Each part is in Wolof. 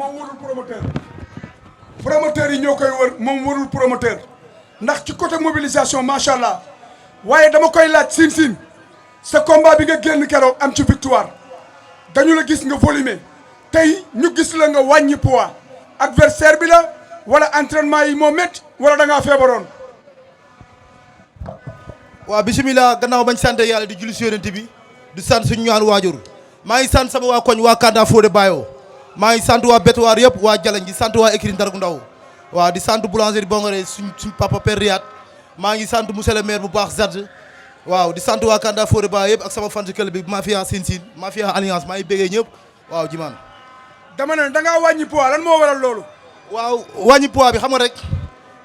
moom warul promoteur promoteur yi ñoo koy wër moom warul promoteur ndax ci côté mobilisation macha allah waaye dama koy laaj Sine sa combat bi nga génn keroog am ci victoire dañu la gis nga volumé tey ñu gis la nga wàññi poids adversaire bi la wala entraînement yi moo métti wala da ngaa feebaroon. waaw bisimilah gannaaw bañ sant yàlla di julli si yonent bi di sant suñu ñaan waajur maa ngi sant sama waa koñ waa Kanda Fodé Bayo maa ngi sant waa Betuwaar yëpp waa Jalañ di sant waa écurie Ndargu Ndaw waaw di sant boulangerie Bongore suñ papa Père Riyad maa ngi sant monsieur le maire bu baax Zad waaw di sant waa Kanda Fodé Bayo yëpp ak sama fan club bi mafia Sine mafia alliance maa ngi béggee ñëpp waaw jimaan dama ne da ngaa wàññi poids lan moo waral loolu. waaw wàññi poids bi xam nga rek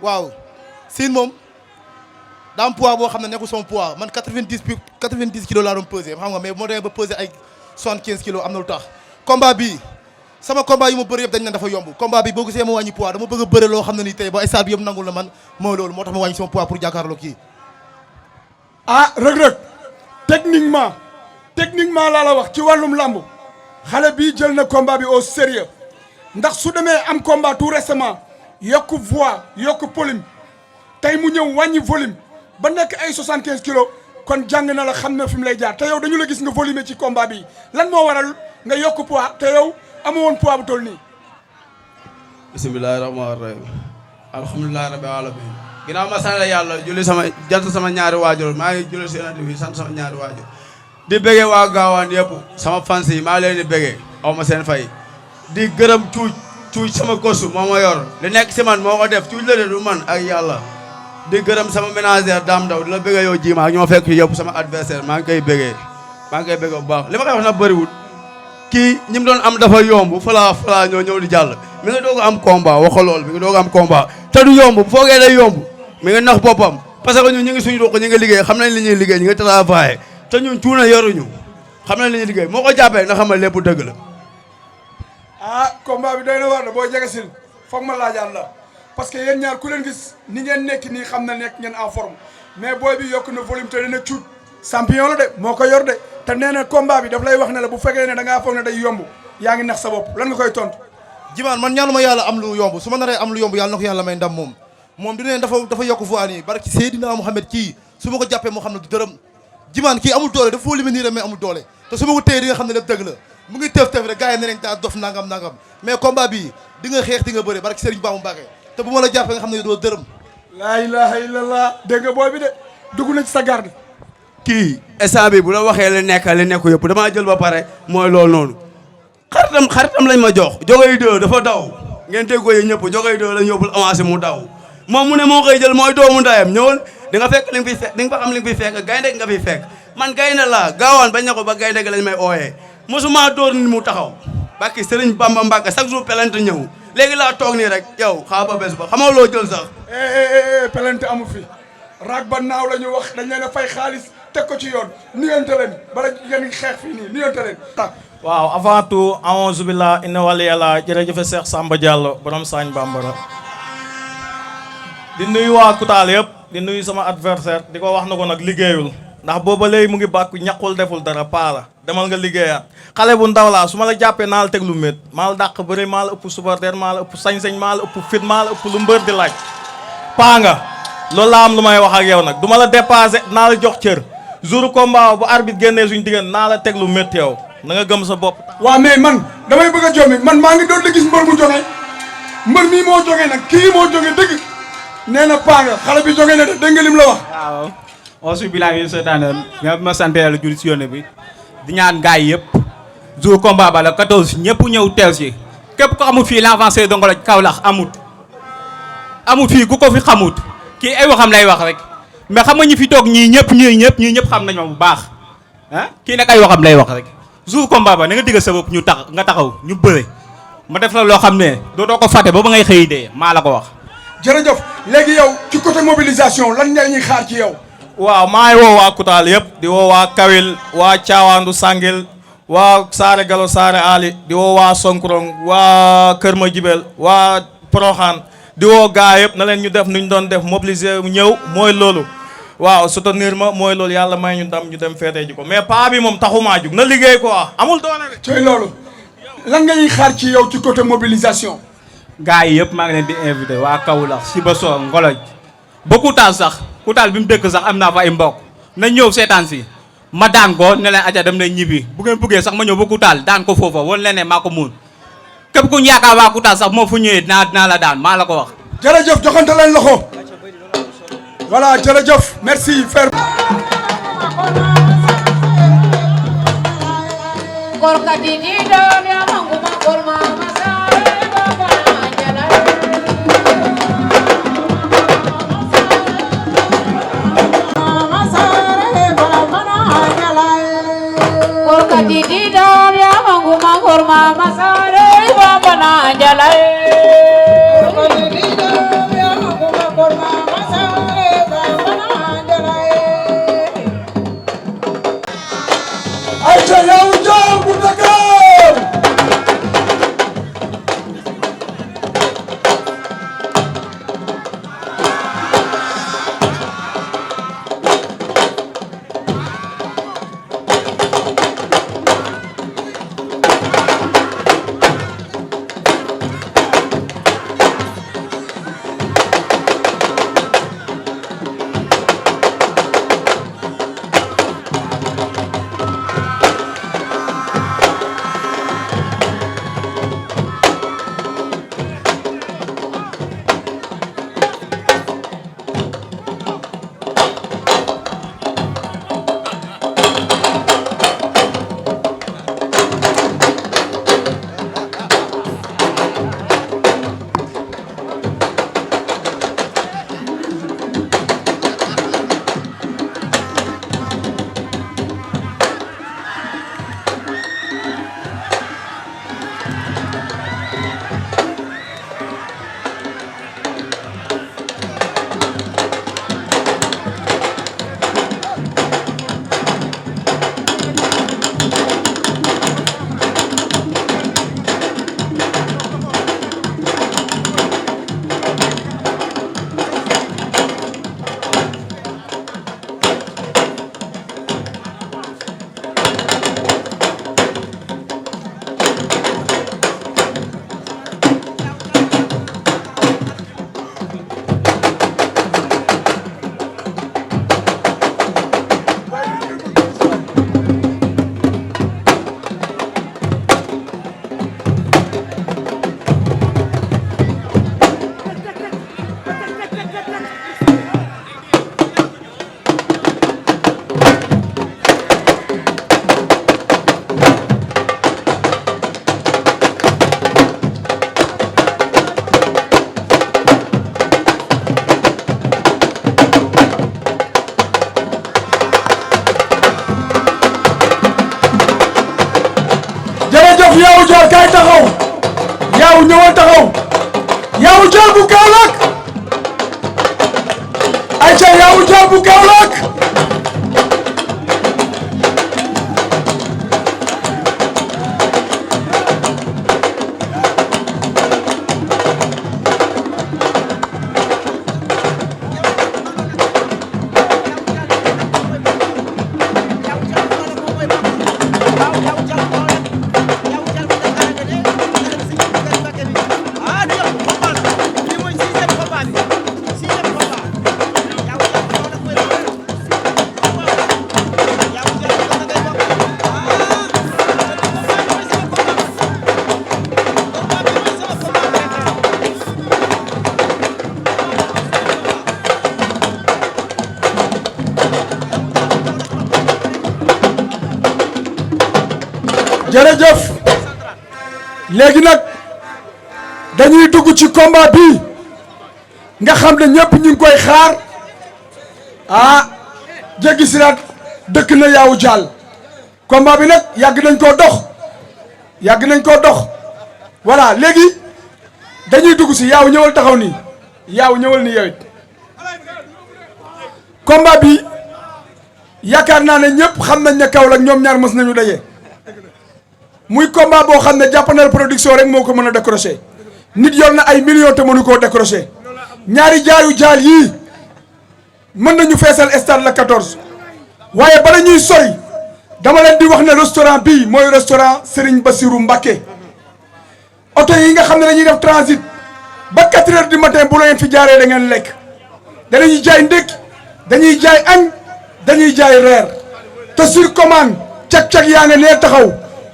waaw Sine moom daa am poids boo xam ne nekkul sama poids man 90 kilos laa doon pesé xam nga mais moo demee ba pesé ay 75 kilos am na lu tax combat bi sama combat yu ma bëri yëpp dañ ne dafa yomb combat bi boo gisee ma wàññi poids dama bëgg a bëre loo xam ne nii tey ba stade bi yëpp nangul na man mooy loolu moo tax ma wàññi sama poids pour jàkkaarloo kii. ah Reug techniquement laa la wax ci wàllum làmb xale bii jël na combat bi au sérieux ndax su demee am combat tout récemment yokku voix yokku volume tey mu ñëw wàññi volume ba nekk ay 75 kilos kon jàng na la xam na fi mu lay jaar te yow dañu la gis nga volume ci combat bi lan moo waral nga yokk poids te yow amoo woon poids bu toll nii. bismillahi rahmaani rahim alhamdulillahi rabbil alamin ginnaaw ma sant yàlla julli sama ñaari waajur maa ngi julli si yonent bi sant sama ñaari waajur di bëggee waa gaawaan yëpp sama fans yi maa leen di bëggee aw ma seen fay di gërëm cuuj sama kosu moo ma yor li nekk si man moo ko def cuuj la de du man ak yàlla di gërëm sama ménagère Dame Ndaw di la bëggee yow jiima ak ñoo fekk yëpp sama adversaire maa ngi koy bëggee bu baax li ma koy wax na bëriwul kii ñi mu doon am dafa yomb fala ñoo ñëw di jàll mi nga doog am combat waxa lool mi nga doog am combat te du yomb bu foogee day yomb mi nga nax boppam parce que ñun ñu ngi suñu dox ñu ngi liggéey xam nañ li ñuy liggéey ñu ngi travaillé te ñun cuuna yoruñu xam nañ li ñuy liggéey moo ko jàppee na xamal lépp dëgg la. ah combat bi doy na war na boo jege sil foog ma laajaat la parce que yéen ñaar ku leen gis ni ngeen nekk nii xam na nekk ngeen en forme mais booy bi yokk na volume te dina cuut champion la de moo ko yor de te nee na combat bi daf lay wax ne la bu fekkee ne da ngaa foog ne day yomb yaa ngi nax sa bopp lan nga koy tontu. jimaan man ñaanuma yàlla am lu yomb su ma naree am lu yomb yàlla na ko yàlla may ndam moom dina ne dafa yokk voix nii barke ci Seydina Mouhamed kii su ma ko jàppee moo xam ne du dërëm jimaan kii amul doole dafa limee nii rek mais amul doole te su ma ko téye di nga xam ne lépp dëgg la mu ngi tëf rek gars yi ne nañ daa dof nangam mais combat bi di nga xeex di nga bëre barke Serigne Bamba Mbacké te bu ma la jàppee nga xam ne doo dërëm. laa ilaha illallah dégg nga booy bi de dugg na ci sa garde. kii instant bi bu la waxee li nekk yëpp damaa jël ba pare mooy loolu noonu xaritam lañ ma jox Jogay 2 dafa daw ngeen déggoo yi ñëpp Jogay 2 lañ yóbbul avancé mu daw moom mu ne moo koy jël mooy doomu ndayam ñëwal di nga fekk li nga fi fekk di nga fa xam li nga fi fekk gaynde nga fi fekk man gaynde laa gaawaan bañ na ko ba gaynde gi lañ may ooyee mosuma dóor ni mu taxaw bakki Serigne Bamba Mbacké chaque jour pelante ñëw léegi laa toog nii rek yow xaa ba bés ba xamoo loo jël sax pelante amu fi raag ba naaw la ñu wax dañ leen a fay xaalis teg ko ci yoon nuyonte leen bala ngeen xeex fii nii nuyonte leen waaw avant tout a'uuzu billah inna wali yàlla jërëjëf Cheikh Samba Diallo borom Sagne Bambara di nuyu waa Koutal yëpp di nuyu sama adversaire di ko wax na ko nag liggéeyul ndax booba léegi mu ngi bàkku ñaqul deful dara paala demal nga liggéeyaat xale bu ndaw laa su ma la jàppee naa la teg lu mét maa la dàq bëri maa la ëpp supporter maa la ëpp sañ-sañ maa la ëpp fit maa la ëpp lu mbër di laaj paa nga loolu laa am lu may wax ak yow nag du ma la dépassé naa la jox cër jour combat bu arbitre génnee suñu diggante naa la teg lu métti yow na nga gëm sa bopp. waaw mais man damay bëgg a jommi man maa ngi doon di gis mbër mu jógee mbër mii moo jógee nag kii moo jógee dëgg nee na paa nga xale bi jógee na de dégg nga lim la wax. waaw auzu billaahi mina sheytaani rajiim nga ma sant yàlla julli si yoon bi di ñaan gaay yëpp jour combat ba la 14 ñëpp ñëw teew si képp ko amul fii l'avancée de Ngolo Kaolack amut fii ku ko fi xamut kii ay waxam lay wax rek mais xam nga ñi fi toog ñii ñëpp xam nañ ma bu baax ah kii nag ay waxam lay wax rek jour combat ba na nga diggal sa bopp nga taxaw ñu bëre ma def la loo xam ne doo ko fàtte ba ngay xëy dee maa la ko wax. jërëjëf léegi yow ci côté mobilisation lan nga ñuy xaar ci yow. waaw maa ngi woo waa Koutal yëpp di woo waa Kawil waa Caawaandu Sangil waa Saare Galo Saare Ali di woo waa Sonkrong waa Kër Madiabel waa Proxaan di woo gaa yëpp na leen ñu def nuñ doon def mobiliser ñëw mooy loolu waaw soutenir ma mooy loolu yàlla may ñu ndam ñu dem feetee ji ko mais paa bi moom taxumaa jug na liggéey quoi amul doole de. cooy loolu lan nga ñuy xaar ci yow ci côté mobilisation. gars yi yëpp maa ngi leen di invité waa Kaolack Sibassor Ngoloj ba Koutal sax Koutal bi mu dëkk sax am naa fa ay mbokk na ñëw seetaan si ma daan ko ne leen aja dem na ñibbi bu ngeen bëggee sax ma ñëw ba Koutal daan ko foofa wan leen ne maa ko mun képp ku ñu yaakaar waa Koutal sax moo fu ñëwee dinaa la daan maa la ko wax. jërëjëf joxante leen loxo voilà jërëjëf merci frère. Yaawu Joor kay taxaw Yaawu ñëwal taxaw Yaawu Joor bu Kaolack ayca Yaawu Joor bu Kaolack jërëjëf léegi nag dañuy dugg ci combat bi nga xam ne ñëpp ñu ngi koy xaar ah Jéggi Siraat dëkk na Yaawu Jaal combat bi nag yàgg nañ koo dox voilà léegi dañuy dugg si Yaawu ñëwal taxaw nii Yaawu ñëwal nii yow it combat bi yaakaar naa ne ñëpp xam nañ ne Kaolack ñoom ñaar mës nañu daje. muy combat boo xam ne Jàppandal production rek moo ko mën a décrocher nit yor na ay millions te mënu koo décrocher ñaari jaayu jaal yii mën nañu feesal stade la 14 waaye bala ñuy sori dama leen di wax ne restaurant bii mooy restaurant Serigne Bassirou Mbacké oto yi nga xam ne dañuy def transit ba 4 heures du matin bu la ngeen fi jaaree da ngeen lekk dañuy jaay ndékki dañuy jaay añ dañuy jaay reer te sur commande cag-cag yaa nga nee taxaw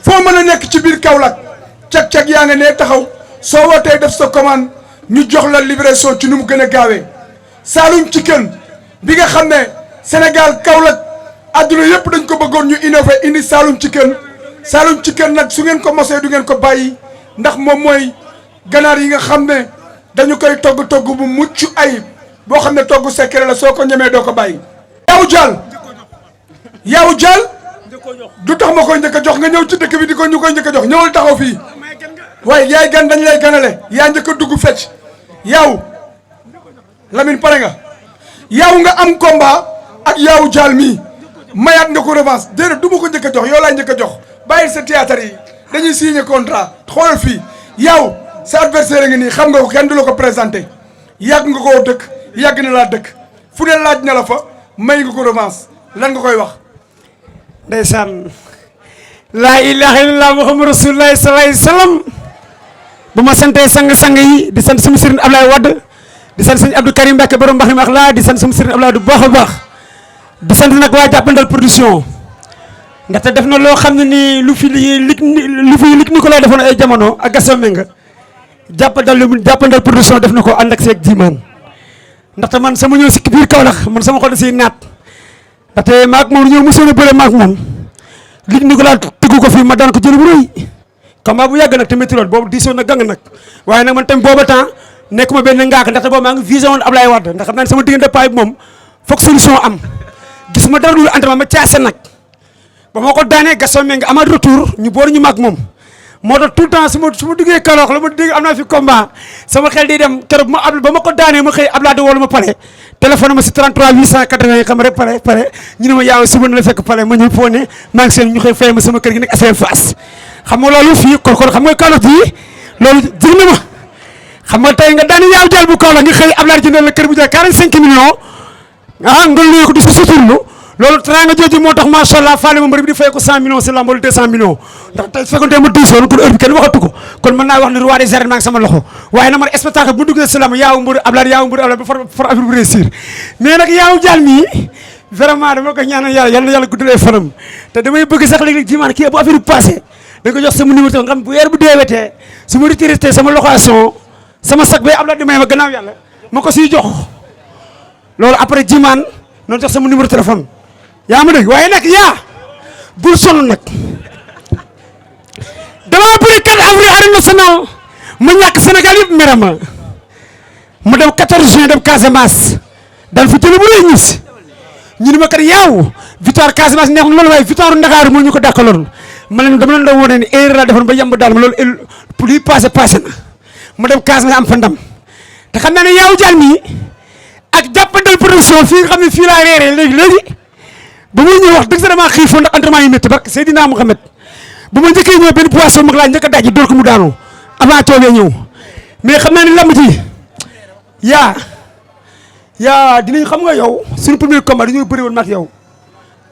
foo mën a nekk ci biir Kaolack cag-cag yaa nga nee taxaw soo wootee def sa commande ñu jox la livraison ci nu mu gën a gaawee Saloum Chicken bi nga xam ne Sénégal Kaolack adduna yëpp dañ ko bëggoon ñu innové indi Saloum Chicken nag su ngeen ko mosee du ngeen ko bàyyi ndax moom mooy ganaar yi nga xam ne dañu koy togg bu mucc ayib boo xam ne togg secret la soo ko ñemee doo ko bàyyi. Yaawu Jaal du tax ma koy njëkk a jox nga ñëw ci dëkk bi di ko ñu koy njëkk a jox ñëwal taxaw fii waaye yaay gan dañ lay ganale yaa njëkk a dugg fecc yaaw Lamine pare nga yaaw nga am combat ak Yaawu Jaal mii mayaat nga ko revanche déedéet du ma ko njëkk a jox yow laay njëkk a jox bàyyil sa théâtre yi dañuy signé contrat xoolal fii yaaw sa adversaire nga nii xam nga ko kenn du la ko présenté yàgg nga koo dëkk yàgg na laa dëkk fu ne laaj na la fa may nga ko revanche lan nga koy wax. ndeysaan laa ilaha illallah muhammadu rasulullah sallallahu alayhi wasallam bu ma santee sang-sang yi di sant sama sëriñ Ablaye Wade di sant sëñ Abdou Karim Mbacke borom mbax ni wax laa di sant sama sëriñ Ablaye du baax a baax di sant nag waa jàppandal production ndaxte def na loo xam ne nii lu fi lig Nicolas defoon ay jamono ak Gaston Mbengue jàppandal production def na ko ànd ak seeg jimaan ndaxte man sama ñëw si biir Kaolack man sama xol da siy naat ndaxte maag moom ñëw mosoon a bëre maag moom lig Nicolas tëggu ko fii ma daan ko jël bu rëy combat bu yàgg nag te métti lool boobu diisoon na gang nag waaye nag man tamit booba temps nekkuma benn ngaak ndaxte boobu maa ngi visé woon Ablaye Wade ndax xam naa ne sama diggante paay bi moom foog solution am gis ma dara lu entraînement ma caase nag ba ma ko daanee Gaston Mbengue amaat retour ñu boor ñu mag moom moo tax tout le temps su ma duggee Kaolack la ma dégg am naa fi combat sama xel di dem keroog ba ma ko daanee ma xëy Ablaye wala ma pare téléphone ma si 33 880 xam rek pare ñu ne ma yaaw suba na la fekk pare ma ñëw foo ne maa ngi seen ñu xëy fay ma sama kër gi nekk SN Fass xam nga loolu fii kon xam nga Kaolack bii loolu jig na ma xam nga tey nga daani Yaawu Jaal bu Kaolack nga xëy Ablaye jëndal la kër bu jar 45 millions nga luye ko di si suturlu loolu teraanga jooju moo tax macha allah faale ma mbër bi di fay ko 100 millions si lamb wala 200 millions ndax tey fekkonte ma diisoon kon heure bi kenn waxatu ko kon mën naa wax ne roi des arènes maa ngi sama loxo waaye nag man spectacle bu duggee si lamb Yaawu mbër Ablaye ba far affaire bu réussir mais nag Yaawu Jaal mii vraiment dama ko ñaanal yàlla yàlla guddalee fanam te damay bëgg sax léeg-léeg jimaan kii bu affaire bi passé da nga jox sama numéro nga xam bu weer bu deewetee su ma retraité sama location sama sac bay Ablaye di may ma gannaaw yàlla ma ko siy jox loolu après jimaan noonu jox sama numéro téléphone yaa ma dégg waaye nag bul sonn nag dama bëri 4 avril arène nationale ma ñàkk Sénégal yëpp mere ma dem 14 juin dem Casamance dal fi jële bu lay ñis ñu ne ma kat yaaw victoire Casamance neex na loolu waaye victoire Ndakaaru moo ñu ko dàkkaloon ma leen dama leen doon wane ni erreur laa defoon ba yemb daal ma loolu pour lui passé na ma dem Casamance am fa ndam te xam naa ne Yaawu Jaal mi ak jàppandal production fii nga xam ne fii laa reeree léegi ba muy ñëw wax dëgg sa damaa xiifoon ndax entraînement yi métti barke Seydina Mouhamed ba ma njëkkee ñëw benn poisson mag laa njëkk a daj door ko mu daanu avant coobee ñëw mais xam naa ne lamb ji yaa dinañ xam nga yow suñu premier combat dañoo bëri woon mag yow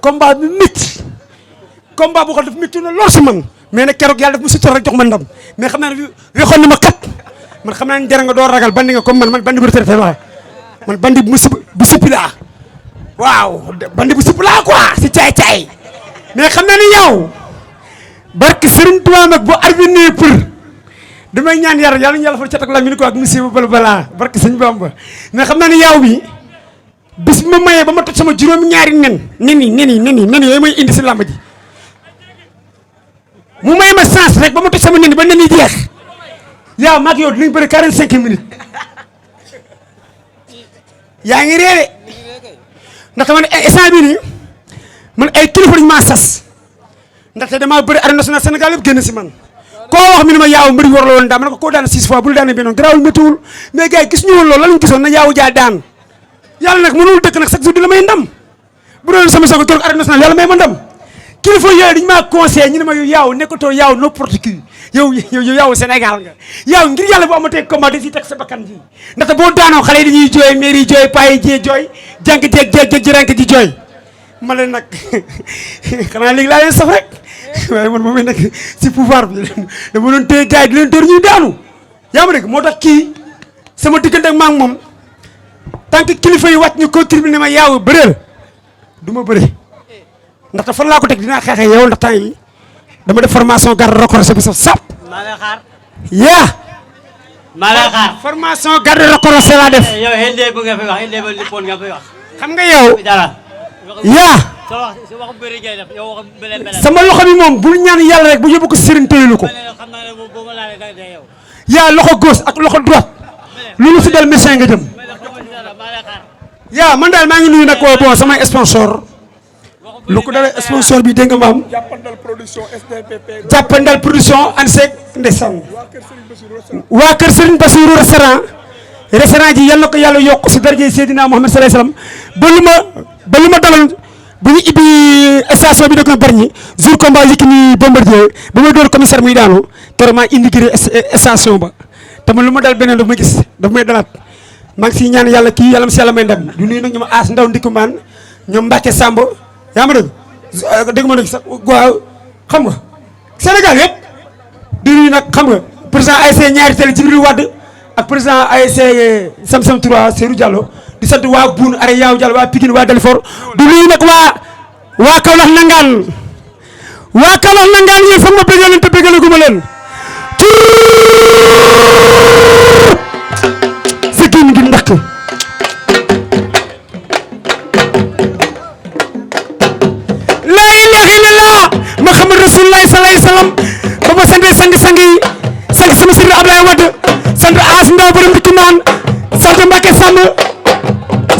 combat bi métti combat boo xam daf métti na lool si man mais nag keroog yàlla daf ma si rek jox ma ndam mais xam naa ne wexoon na ma kat man xam naa ne jërë nga doo ragal bandi nga comme man bandi bu retraité waxe man bandi bu sippi laa waaw bandi bu sippi laa quoi si caay-caay mais xam naa ne yow barke Serigne Touba nag bu arbitre pour damay ñaan yàlla ñu yàlla fa cat ak lamine ko ak monsieur balbala barke Serigne Bamba mais xam naa ne yow bi bis ma mayee ba ma toj sama juróom-ñaari nen yooyu may indi si làmb ji mu may ma chance rek ba ma toj sama nen ba nen yi jeex yaa maag yow dinañ bëri 45 minutes yaa ngi réere ndaxte man instant bii nii man ay kilifa dañu maa sas ndaxte damaa bëri arène nationale Sénégal yëpp génn si man koo wax mi ne ma Yaawu mbëri war la woon daan ma ne ko koo daan 6 fois bul daane benn garaawul méttiwul mais gars yi gis ñu woon loolu lan lañ gisoon na Yaawu Jaal daan yàlla nag mënul dëkk nag chaque jour di la may ndam bu doon sama soog a toog arène nationale yàlla may ma ndam kilifa yooyu dañu maa conseillé ñu ne ma yow Yaawu nekkatoo Yaawu n'importe qui yow Yaawu Sénégal nga Yaawu ngir yàlla bu amatee combat da ciy teg sa bakkan ji ndaxte boo daanoo xale yi dañuy jooy maire yi jooy paa yi jooy jànk jeeg jërànk ji jooy ma leen nag xanaa léegi laa leen saf rek waaye man moom nag si pouvoir bi dama doon téye gars yi di leen dóor ñuy daanu yaa ma dégg moo tax kii sama diggante ak maa ngi moom tant que kilifa yi wàcc ñu ko tribune ma yaaw bëreel du ma bëre ndaxte fan laa ko teg dinaa xeexee yow ndax temps yi dama def formation garde rapproché bu saf sap. maa lay xaar. yaa. maa lay xaar. formation garde rapproché laa def. yow indi bu nga fi wax indi ba lippoon nga fi wax. xam nga yow. dara. yaa. soo wax si waxu bëri ngay def yow waxu bële. sama loxo bi moom bul ñaan yàlla rek bu yóbbu ko sëriñ téyelu ko. xam naa ne boo ma laalee da ngay yow. yaa loxo gauche ak loxo droite. loolu si dal médecin nga jëm. yaa man daal maa ngi nuyu nag bon samay sponsor lu ko dalee sponsor bi dégg nga maam. jàppandal production SDPP. jàppandal production ANSEC ndeysaan. waa kër Serigne Bassirou restaurant ji yal na ko yàlla yokk si daraja Seydina Muhammad sallallahu alayhi wasallam ba lu ma daloon bu ñu ibbi station bi da ko Bargny jour combat Yékini Bombardier ba may door commissaire muy daanu keroog maa indigré station ba te man lu ma dal beneen daf ma gis daf may dalaat maa ngi siy ñaan yàlla kii yàlla si yàlla may ndam du nuyu nag ñoom As Ndaw Ndikumaan ñoom Mbacke Samb yaa ma dégg ma nag sax waaw xam nga Sénégal yëpp di nuyu nag xam nga président ASC ñaari télé Djibril Wade ak président ASC Sam-Sam 3 Seydou Diallo di sant waa Boune Are Yaaw Diallo waa Pikine waa Dalifort di nuyu nag waa Kaolack nangaan yi foog ma bëggal leen te bëggale gu ma leen sa génn gi ndàkk laa ilaaha illallah Muhammad Rasulullah sallallahu alayhi wasallam ba ma sante sang-sang yi sant sama sëriñ Ablaye Wade sant As Ndaw borom Ndikumaan sant Mbacke Samb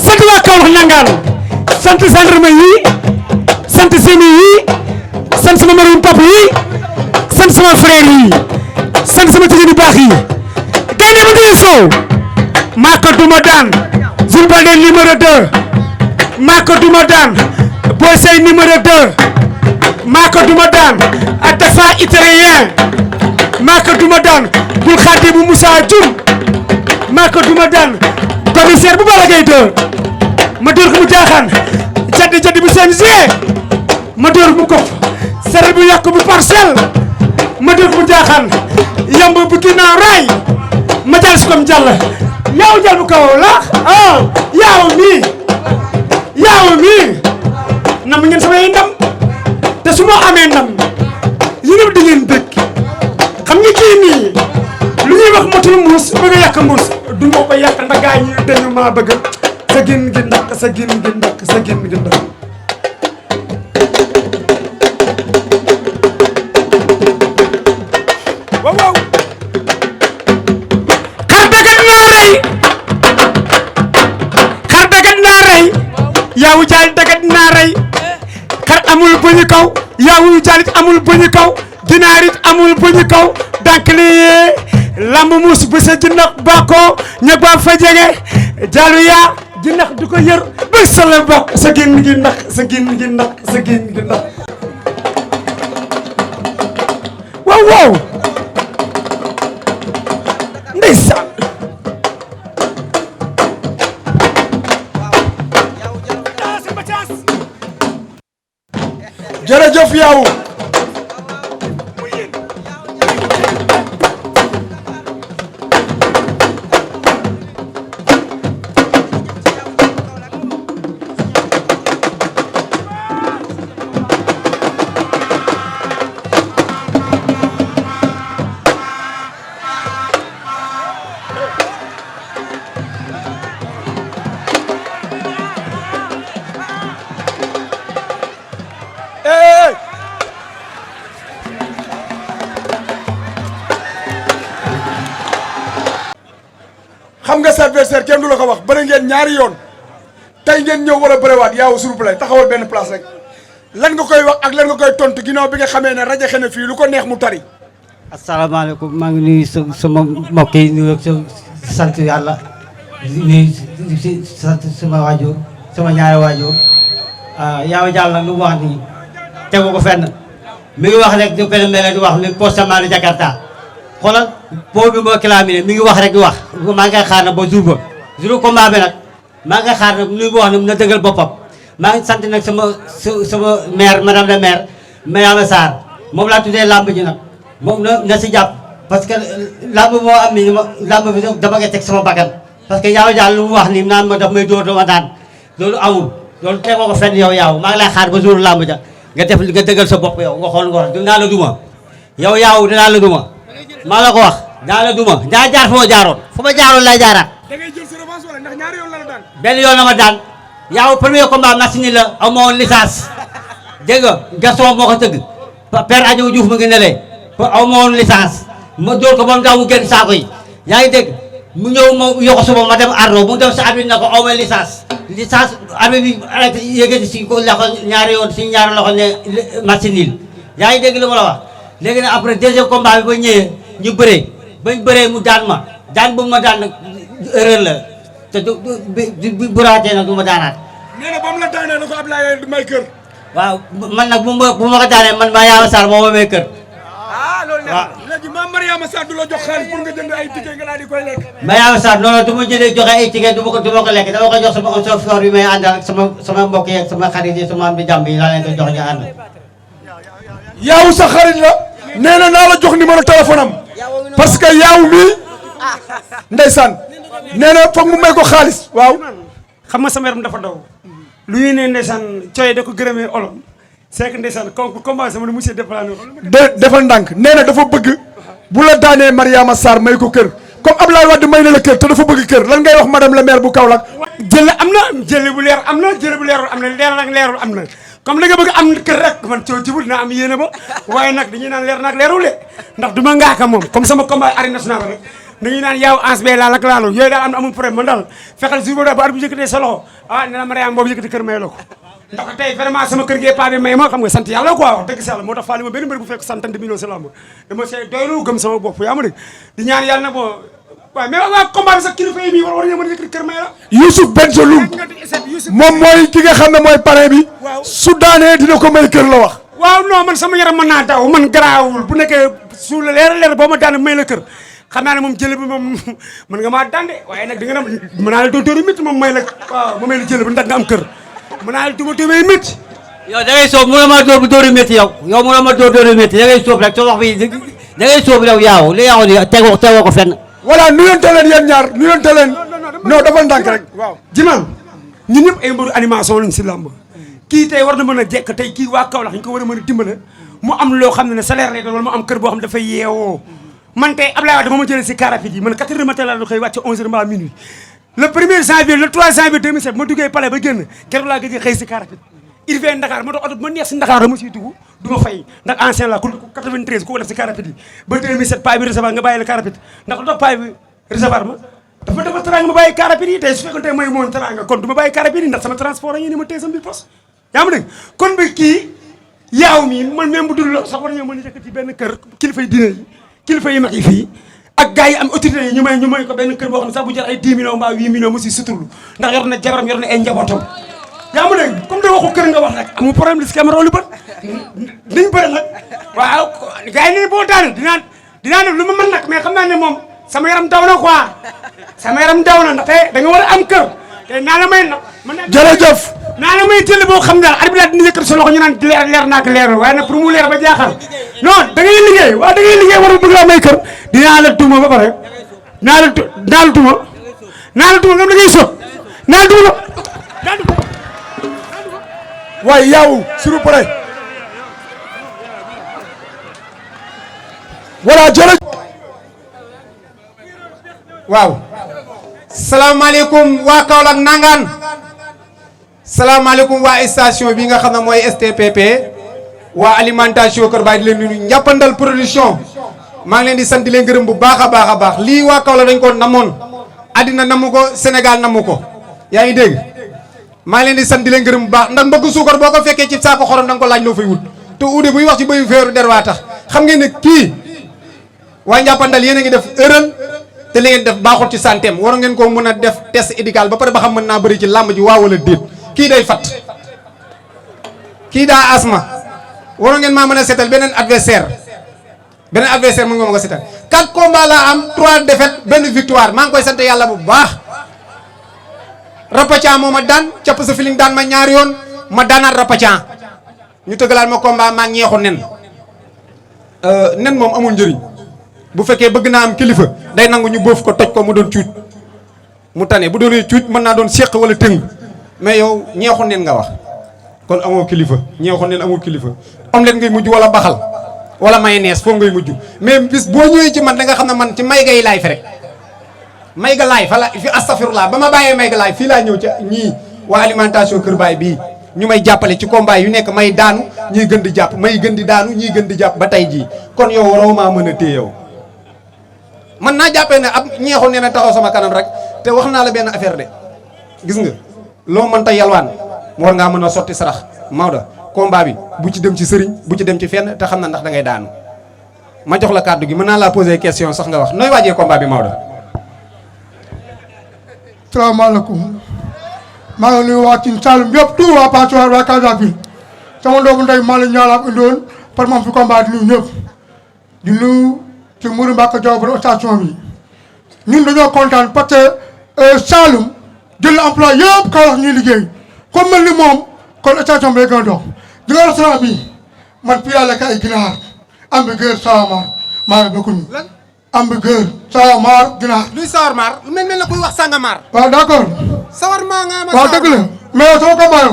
sant waa Kaolack nangaan sant gendarme yi sant semi yi sant sama marum papa yi sant sama frère yi sant sama jigéen yu baax yi gaynde ba dee soow maa ko duma daan Jules Baldé numéro 2 maa ko duma daan Boy Sey numéro 2 maa ko duma daan Atafa italien maa ko duma daan Bul Xaati bu Moussa Dioum maa ko duma daan commissaire bu Balla Gaye 2 ma dóor ko mu jaaxaan jadi bu CNG ma dóor mu ko sere bu yàq bu Parcelles ma dóor ko mu jaaxaan yamb bu ginnaaw raay ma jàll si comme jàll yaaw jàll bu kaw la yaaw mii nam ngeen samay ndam te su ma amee ndam yéen di ngeen bëgg xam nga kii nii lu ñuy wax motul muus bëgg a yàq mbuus du ma ko yàq ndax gaa ñi dañu maa bëgg sa gin gi ndàkk sa gin gi ndàkk sa gin gi ndàkk waaw waaw xar dagat naa rey yaawu jaal dagat naa rey xar amul bëñu kaw yaawu jaalit amul bëñu kaw ginaarit amul bëñu kaw dank li lamb muus bu sa jinax bako ña ba fa jege jaalu yaa jinax du ko yër ba sala bak sa gin gi ndax sa gin gi ndax sa gin gi ndax waaw waaw ndeysaan jërëjëf yaaw xam nga sa adversaire kenn du la ko wax bëri ngeen ñaari yoon tey ngeen ñëw war a bëriwaat yaaw s'il vous plaît taxawal benn place rek lan nga koy wax ak lan nga koy tontu ginnaaw bi nga xamee ne rajo xene fii lu ko neex mu tari. asalaamaaleykum maa ngi nuyu sama mbokk yi nuyu sant yàlla nuyu sant sama waajur sama ñaari waajur yaaw jàll nag lu mu wax nii tegu ko fenn mi ngi wax rek di fenn mel di wax ni postement de Jakarta xoolal boobu moo clamé mi ngi wax rek di wax maa ngi koy xaar nag ba jour ba jour combat bi nag maa ngi koy xaar nag lu mu wax ne na dëggal boppam maa ngi sant nag sama maire madame la maire Mariama Sarr moom laa tuddee lamb ji nag moom na si jàpp parce que lamb moo am ni lamb bi dama koy teg sama bakkan parce que yaaw daal lu mu wax ni naan ma daf may dóor dama daan loolu amul loolu tegoo ko fenn yow yaaw maa ngi lay xaar ba jour lamb ja nga dëggal sa bopp yow nga xool nga wax dinaa la duma yow yaaw dinaa la duma maa la ko wax dinaa la duma dinaa jaar fu ma jaaroon fu ma jaaroon lay jaaraat da ngay jël sa revanche wala ndax ñaari yoon la daan. benn yoon la ma daan yaaw premier combat machine la aw ma woon licence dégg nga Gaston moo ko tëgg père Adjou Diouf mu ngi nelee aw ma woon licence ma dóor ko ba mu daw mu génn saako yi yaa ngi dégg mu ñëw ma yokk suba ma dem ardo mu dem si arbitre na ko aw ma licence arbitre bi arrêté yëgati si ko loxo ñaari yoon si ñaari loxo ne machine yaa ngi dégg li ma la wax léegi nag après deuxième combat bi ba ñëwee ñu bëree bañ bëree mu daan ma daan bu ma daan nag erreur la te du buraatee nag du ma daanaat. nee na ba mu la daanee na ko Ablaye may kër. waaw man nag bu ma ko daanee man Mariama Sarr moo ma may kër. loolu léegi maam Mariama Sarr du la jox xaalis pour nga jënd ay ticket nga daal di koy lekk. Mariama Sarr noonu du ma jëlee joxe ay ticket du ma ko lekk dama ko jox sama chauffeur bi may àndal ak sama mbokk yi ak sama xarit yi sama am di jàmm yi laa leen koy jox ñu ànd. yaaw sa xarit la nee na naa la jox numéro téléphone am parce que yaaw mi ndeysaan nee na foog mu may ko xaalis waaw. xam nga sama yaram dafa daw lu ñuy ne ndeysaan cooy da ko gërëmee olom c'est que ndeysaan combat sama ne monsieur déplané defal ndànk nee na dafa bëgg bu la daanee Mariama Sarr may ko kër comme Abdoulaye Wade may na la kër te dafa bëgg kër lan ngay wax madame la maire bu Kaolack. jël am na jël bu leer am na jël bu leerul am na leer nag leerul am na comme da nga bëgg am kër rek man coow jibul dinaa am yéene ba waaye nag dañuy naan leer nag leerul de ndax du ma ngaaka moom comme sama combat arène nationale rek dañuy naan yaaw ans bee laal ak laalu yooyu daal am na amul problème man daal fexeel jour boobu daal ba at bu yëkkatee sa loxo nee na Mariama boobu yëkkati kër may la ko ndax tey vraiment sama kër gee paa bi may ma xam nga sant yàlla quoi wax dëgg si yàlla moo tax faali ma benn mbir bu fekk santante million si lamb dama see doylu gëm sama bopp yaa ma dégg di ñaan yàlla na bo waaw mais waa combat bi sax kilifa yi nii war ñoo mën a yëkkati kër may la Youssouf Bengeloum moom mooy ki nga xam ne mooy parrain bi su daanee dina ko may kër la wax. waaw non man sama yaram mën naa daw man garaawul bu nekkee su la leer boo ma daan may la kër xam naa ne moom jële bi moom mën nga maa dande waaye nag di nga ne mën naa la dóor métti moom may la waaw ma may la jële bi ndax nga am kër mën naa la duma métti yow da ngay soob mënoo ma dóor bu dóor métti yow mënoo ma dóor métti da ngay soob rek soo wax bi da ngay soob yow yaaw li yaaw ni tegoo ko fenn voilà nuyonte leen yéen ñaar nuyonte leen non dafa ndànk rek waaw. Jiman ñun ñëpp ay mbaru animation lañ si làmb kii tey war na mën a jekk tey kii waa Kaolack ñu ko war a mën a dimbale mu am loo xam ne salaire lay doon wala mu am kër boo xam ne dafay yeewoo man tey Ablaye Wade ba ma jëlee si car rapide yi man 4 heures matin laa doon xëy wàcc 11 heures mbaa minuit le 1er janvier le 3 janvier 2007 ma duggee palais ba génn keroog laa gëj a xëy si car rapide il vient Dakar ma dox oto ma neex si Dakar dama siy dugg du ma fay ndax ancien la ku 93 ku ko def si car rapide yi ba 2007 paa bi recevoir nga bàyyi la car rapide ndax lu tax paa bi recevoir ma dafa teraanga ma bàyyi car rapide yi tey su fekkoon tey mooy moon teraanga kon du ma bàyyi car rapide yi ndax sama transport a ngi ni ma téye sama biir poste yaa ma dégg kon bi kii yaaw mi man même bu dul la sax war ñoo mën a yëkkati benn kër kilifa yi diine yi kilifa yi mag yi fii ak gars yi am autorité yi ñu may ko benn kër boo xam ne sax bu jar ay 10 millions mbaa 8 millions mu si suturlu ndax yor na jabaram yor na ay njabootam yaa ma dégg comme da waxu kër nga wax rek amul problème li si caméra lu bët niñ bëri nag waaw gars yi ne boo daane dinaa def lu ma mën nag mais xam naa ne moom sama yaram daw na quoi sama yaram daw na ndax tey da nga war a am kër te naa la may nag jërëjëf naa la may jël boo xam daal arbitre dina yëkkati sa loxo ñu naan leer naa ko leer waaye nag pour mu leer ba jaaxal non da ngay liggéey waaw da ngay liggéey war a bëgg laa may kër dinaa la tuuma ba pare naa la tuuma ngam da ngay sóob naa la tuuma waaye yaaw s'il vous plaît voilà jërëjëf waaw salaamaaleykum waa Kaolack nangaan salaamaaleykum waa station bi nga xam ne mooy STPP waa alimentation Kër Baye di leen nuyu njàppandal production maa ngi leen di sant di leen gërëm bu baax a baax a baax lii waa Kaolack dañ ko namoon addina namu ko Sénégal namu ko yaa ngi dégg maa ngi leen di sant di leen gërëm bu baax ndax mbëgg suukar boo ko fekkee ci saako xorom da nga ko laaj loo fay wut te uude buy wax ci bëyu feeru der waa tax xam ngeen ne kii waa njàppandal yéen a ngi def erreur te li ngeen def baaxul ci santeem war ngeen ko mën a def test médical ba pare ba xam mën naa bëri ci làmb ji waaw wala déet kii day fat kii daa asma waroon ngeen maa mën a seetal beneen adversaire mën nga ma ko seetal 4 combats laa am 3 défaites benn victoire maa ngi koy sant yàlla bu baax Rapathia moo ma daan capp sa filing daan ma ñaari yoon ma daanaat Rapathia ñu tëggalaat ma combat maa ñeexu nen nen moom amul njëriñ bu fekkee bëgg naa am kilifa day nangu ñu boof ko toj ko mu doon cuuj mu tane bu doonee cuuj mën naa doon séq wala tëng mais yow ñeexu nen nga wax kon amoo kilifa ñeexu nen amul kilifa omelette ngay mujj wala baxal wala mayonnaise foofu ngay mujj mais bis boo ñëwee ci man da nga xam ne man ci may gay laay fi rek may ga laay fa la fi astafirullah ba ma bàyyee may ga laay fii laa ñëw ci ñii waa alimentation Kër Baay bii ñu may jàppale ci combat yu nekk may daanu ñuy gën di jàpp may gën di daanu ñuy gën di jàpp ba tey jii kon yow waroo maa mën a téye yow man naa jàppee ne ab ñeexu nee na taxaw sama kanam rek te wax naa la benn affaire de gis nga loo mënta yalwaan war ngaa mën a sotti sarax Maodo combat bi bu ci dem ci sëriñ bu ci dem ci fenn te xam na ndax da ngay daanu ma jox la kàddu gi mën naa laa poser question sax nga wax nooy waajee combat bi Maodo. salaamaaleykum maa ngi nuyu waa Tine Saloum yëpp tout waa Pastoor waa Casamance sama doomu ndey maa la ñaalaam indoon par moom fi combat di nuyu ñëpp di nuyu ci Mourou Mbacke Diaw ba station bi ñun dañoo kontaan parce que Saloum jël na emploi yëpp Kaolack ñuy liggéey comme mel ni moom kon station bi day gën a dox di nga restaurant bi man fii laa lekk ay ginaar hamburger salamar maa ngi bëgg hamburger salamar ginaar. luy sawarmaar lu mel ne kuy wax sangamaar. waaw d'accord. sawarmaa nga ma waaw dëgg la mais yow sama combat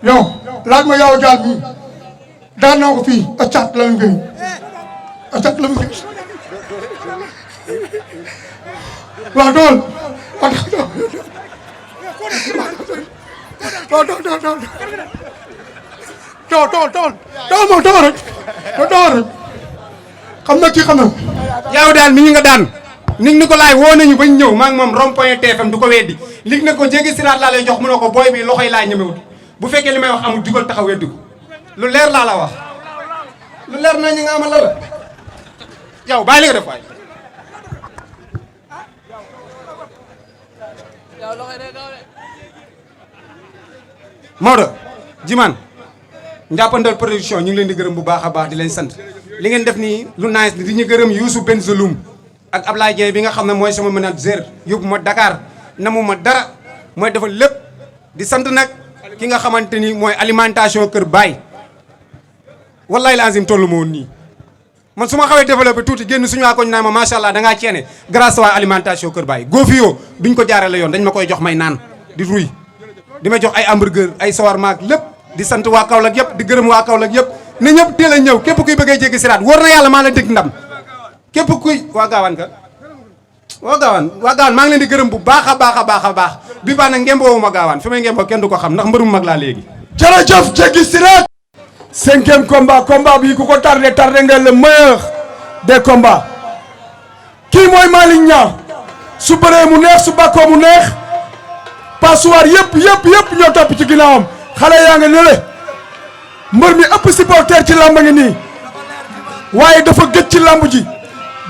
yow laaj ma yow jaal mi daan naa ko fii acat la mu gën acat la mu gën waaw dool tool rek xam na kii xam na yow daal mi ñu nga daan nit ñi ko laay woo nañu bañ ñëw maa ngi moom rond-point TFM du ko weddi lig na ko jéggi siraat laa lay jox mu ne ko booy bi loxoy laa ñemewut bu fekkee li may wax amul dugal taxaw weddi ko lu leer laa la wax lu leer na ñu nga amal la la yow bàyyi li nga def waay Maodo Jiman Ndiapandal production ñu ngi leen di gërëm bu baax a baax di leen sant li ngeen def nii lu nice di ñu gërëm Youssou Benzeloum ak Ablaye Dieng bi nga xam ne mooy sama manager yóbbu ma Dakar namu ma dara mooy defal lépp di sant nag ki nga xamante ni mooy alimentation Kër Baay wallahi lazim tollu ma woon nii man su ma xawee développé tuuti génn suñu waa koñ naa ma macha allah da ngaa ceene grâce waa alimentation Kër Baay Gofio duñ ko jaarale yoon dañ ma koy jox may naan di ruy di ma jox ay hamburger ay sawarma ak lépp di sant waa Kaolack yëpp di gërëm waa Kaolack yëpp ne ñëpp teel a ñëw képp kuy bëggee jéggi siraat wóor na yàlla maa la dégg ndam képp kuy waa gaawaan maa ngi leen di gërëm bu baax a baax a baax a baax bi baax nag ngemboo ma gaawaan fi may ngemboo kenn du ko xam ndax mbërum mag laa léegi jërëjëf jéggi siraat 5e combat bi ku ko tardé nga le meilleur des combats kii mooy Malick Niang su bëree mu neex su bàkkoo mu neex passoir yëpp ñoo topp ci ginnaawam xale yaa nga nële mbër mi ëpp supporter ci làmb ngi nii waaye dafa gëj ci làmb ji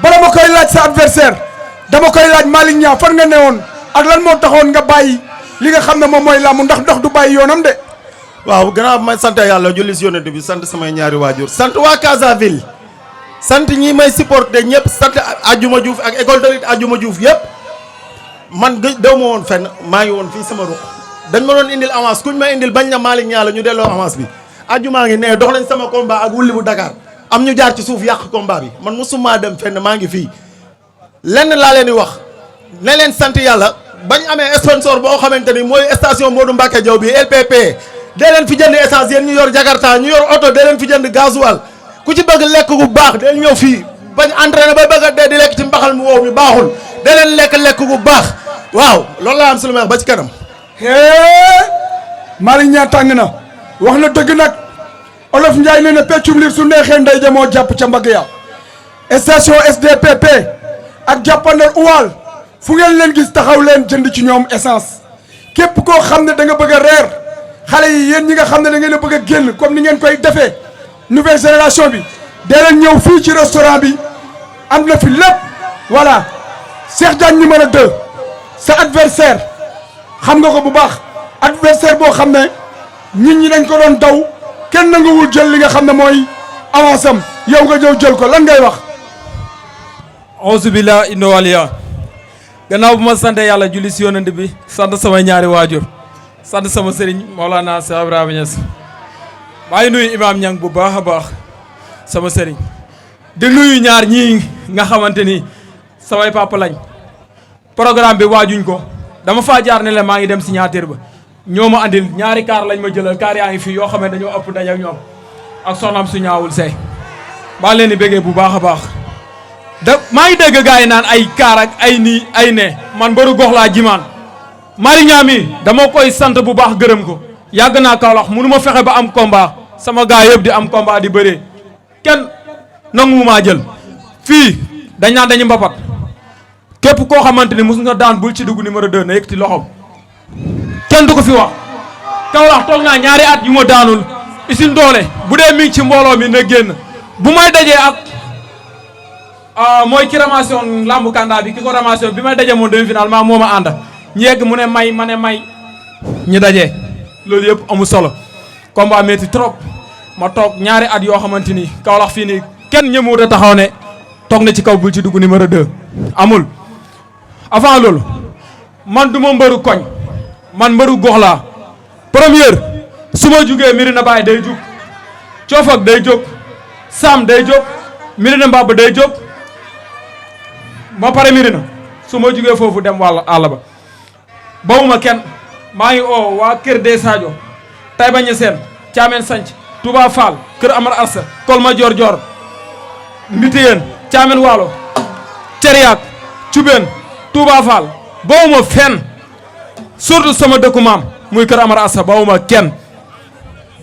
bala ma koy laaj sa adversaire dama koy laaj Malick Niang fan nga newoon ak lan moo taxoon nga bàyyi li nga xam ne moom mooy làmb ndax dox du bàyyi yoonam de. waaw gannaaw may sant yàlla julli si yonent bi sant samay ñaari waajur sant waa Casaville sant ñi may supporter ñëpp sant Adjuma Diouf ak école de lutte Adjuma Diouf yëpp man gëj daw ma woon fenn maa ngi woon fii sama ruq dañ ma doon indil avance kuñ ma indil bañ na Malick Niang la ñu delloo avance bi Adjuma ngi ne dox nañ sama combat ak wulli bu Dakar am ñu jaar ci suuf yàq combat bi man mosuma dem fenn maa ngi fii lenn laa leen di wax ne leen sant yàlla bañ amee sponsor boo xamante ni mooy station Modou Mbacke Diaw bi LPP dee leen fi jënd essence yéen ñu yor Jakarta ñu yor oto dee leen fi jënd gasoil ku ci bëgg lekk gu baax dee ñëw fii bañ entraîné ba bëgg a dee di lekk ci mbaxal mu wow mi baaxul dee leen lekk gu baax waaw loolu laa am si lu may wax ba ci kanam. Malick Niang tàng na wax na dëgg nag Olof Ndiaye nee na peccum liir su neexee ndey ja moo jàpp ca mbagg ya station SDPP ak jàppandal uwaal fu ngeen leen gis taxaw leen jënd ci ñoom essence képp koo xam ne da nga bëgg a reer xale yi yéen ñi nga xam ne da ngeen a bëgg a génn comme ni ngeen koy defee nouvelle génération bi dee leen ñëw fii ci restaurant bi am na fi lépp voilà Cheikh Diagne numéro 2 sa adversaire xam nga ko bu baax adversaire boo xam ne nit ñi dañ ko doon daw kenn nanguwul jël li nga xam ne mooy avance am yow nga ñëw jël ko lan ngay wax. auzu billah inna waliya gannaaw bu ma sante yàlla julli si yonent bi sant sama ñaari waajur sant sama sëriñ Maolana Cheikh Ibrahima Niass maa ngi nuyu Imaam Niang bu baax a baax sama sëriñ di nuyu ñaar ñii nga xamante ni samay papa lañ programme bi waajuñ ko dama faa jaar ne la maa ngi dem signature ba ñoo ma andil ñaari kaar lañ ma jëlal kaar yaa ngi fii yoo xam ne dañoo ëpp daje ak ñoom ak soxnaam su ñaawul say maa leen di bëggee bu baax a baax maa ngi dégg gars yi naan ay kaar ak ay nii ay ne man mbaru gox laa jimaan Malick Niang mi dama koy sant bu baax gërëm ko yàgg naa Kaolack mënu ma fexe ba am combat sama gars yëpp di am combat di bëree kenn nangu maa jël fii dañ naan dañu mbapat képp koo xamante ni mus nga daan bul ci dugg numéro 2 na yëkkati loxoom kenn du ko fi wax Kaolack toog naa ñaari at yu ma daanul isin doole bu dee mi ngi ci mbooloo mi na génn bu may dajee ak mooy ki ramation lambu kanda bi ki ko ramation bi may dajee moom demi final maa moo ma ànd ñu yegg mu ne may ma ne may ñu dajee loolu yëpp amul solo combat métti trop ma toog ñaari at yoo xamante ni Kaolack fii nii kenn ñëmuwut a taxaw ne toog na ci kaw bul ci dugg numéro 2 amul avant loolu man du ma mbëru koñ man mbëru gox laa première su ma jugee Medina Baye day jug Coofak day jóg Sam day jóg Medina Mbaba day jóg ma pare Medina su ma jugee foofu dem wàll àll ba bawuma kenn maa ngi oo waa kër de Sadio Taïba Niassène Thiamène Sanc Touba Fall kër Amar Arsa Kolma Dior Dior Mbitiyeen Thiamène Waalo Ceriak Cubeen Touba Fall bawuma fenn surtout sama dëkku maam muy kër Amar Arsa bawuma kenn.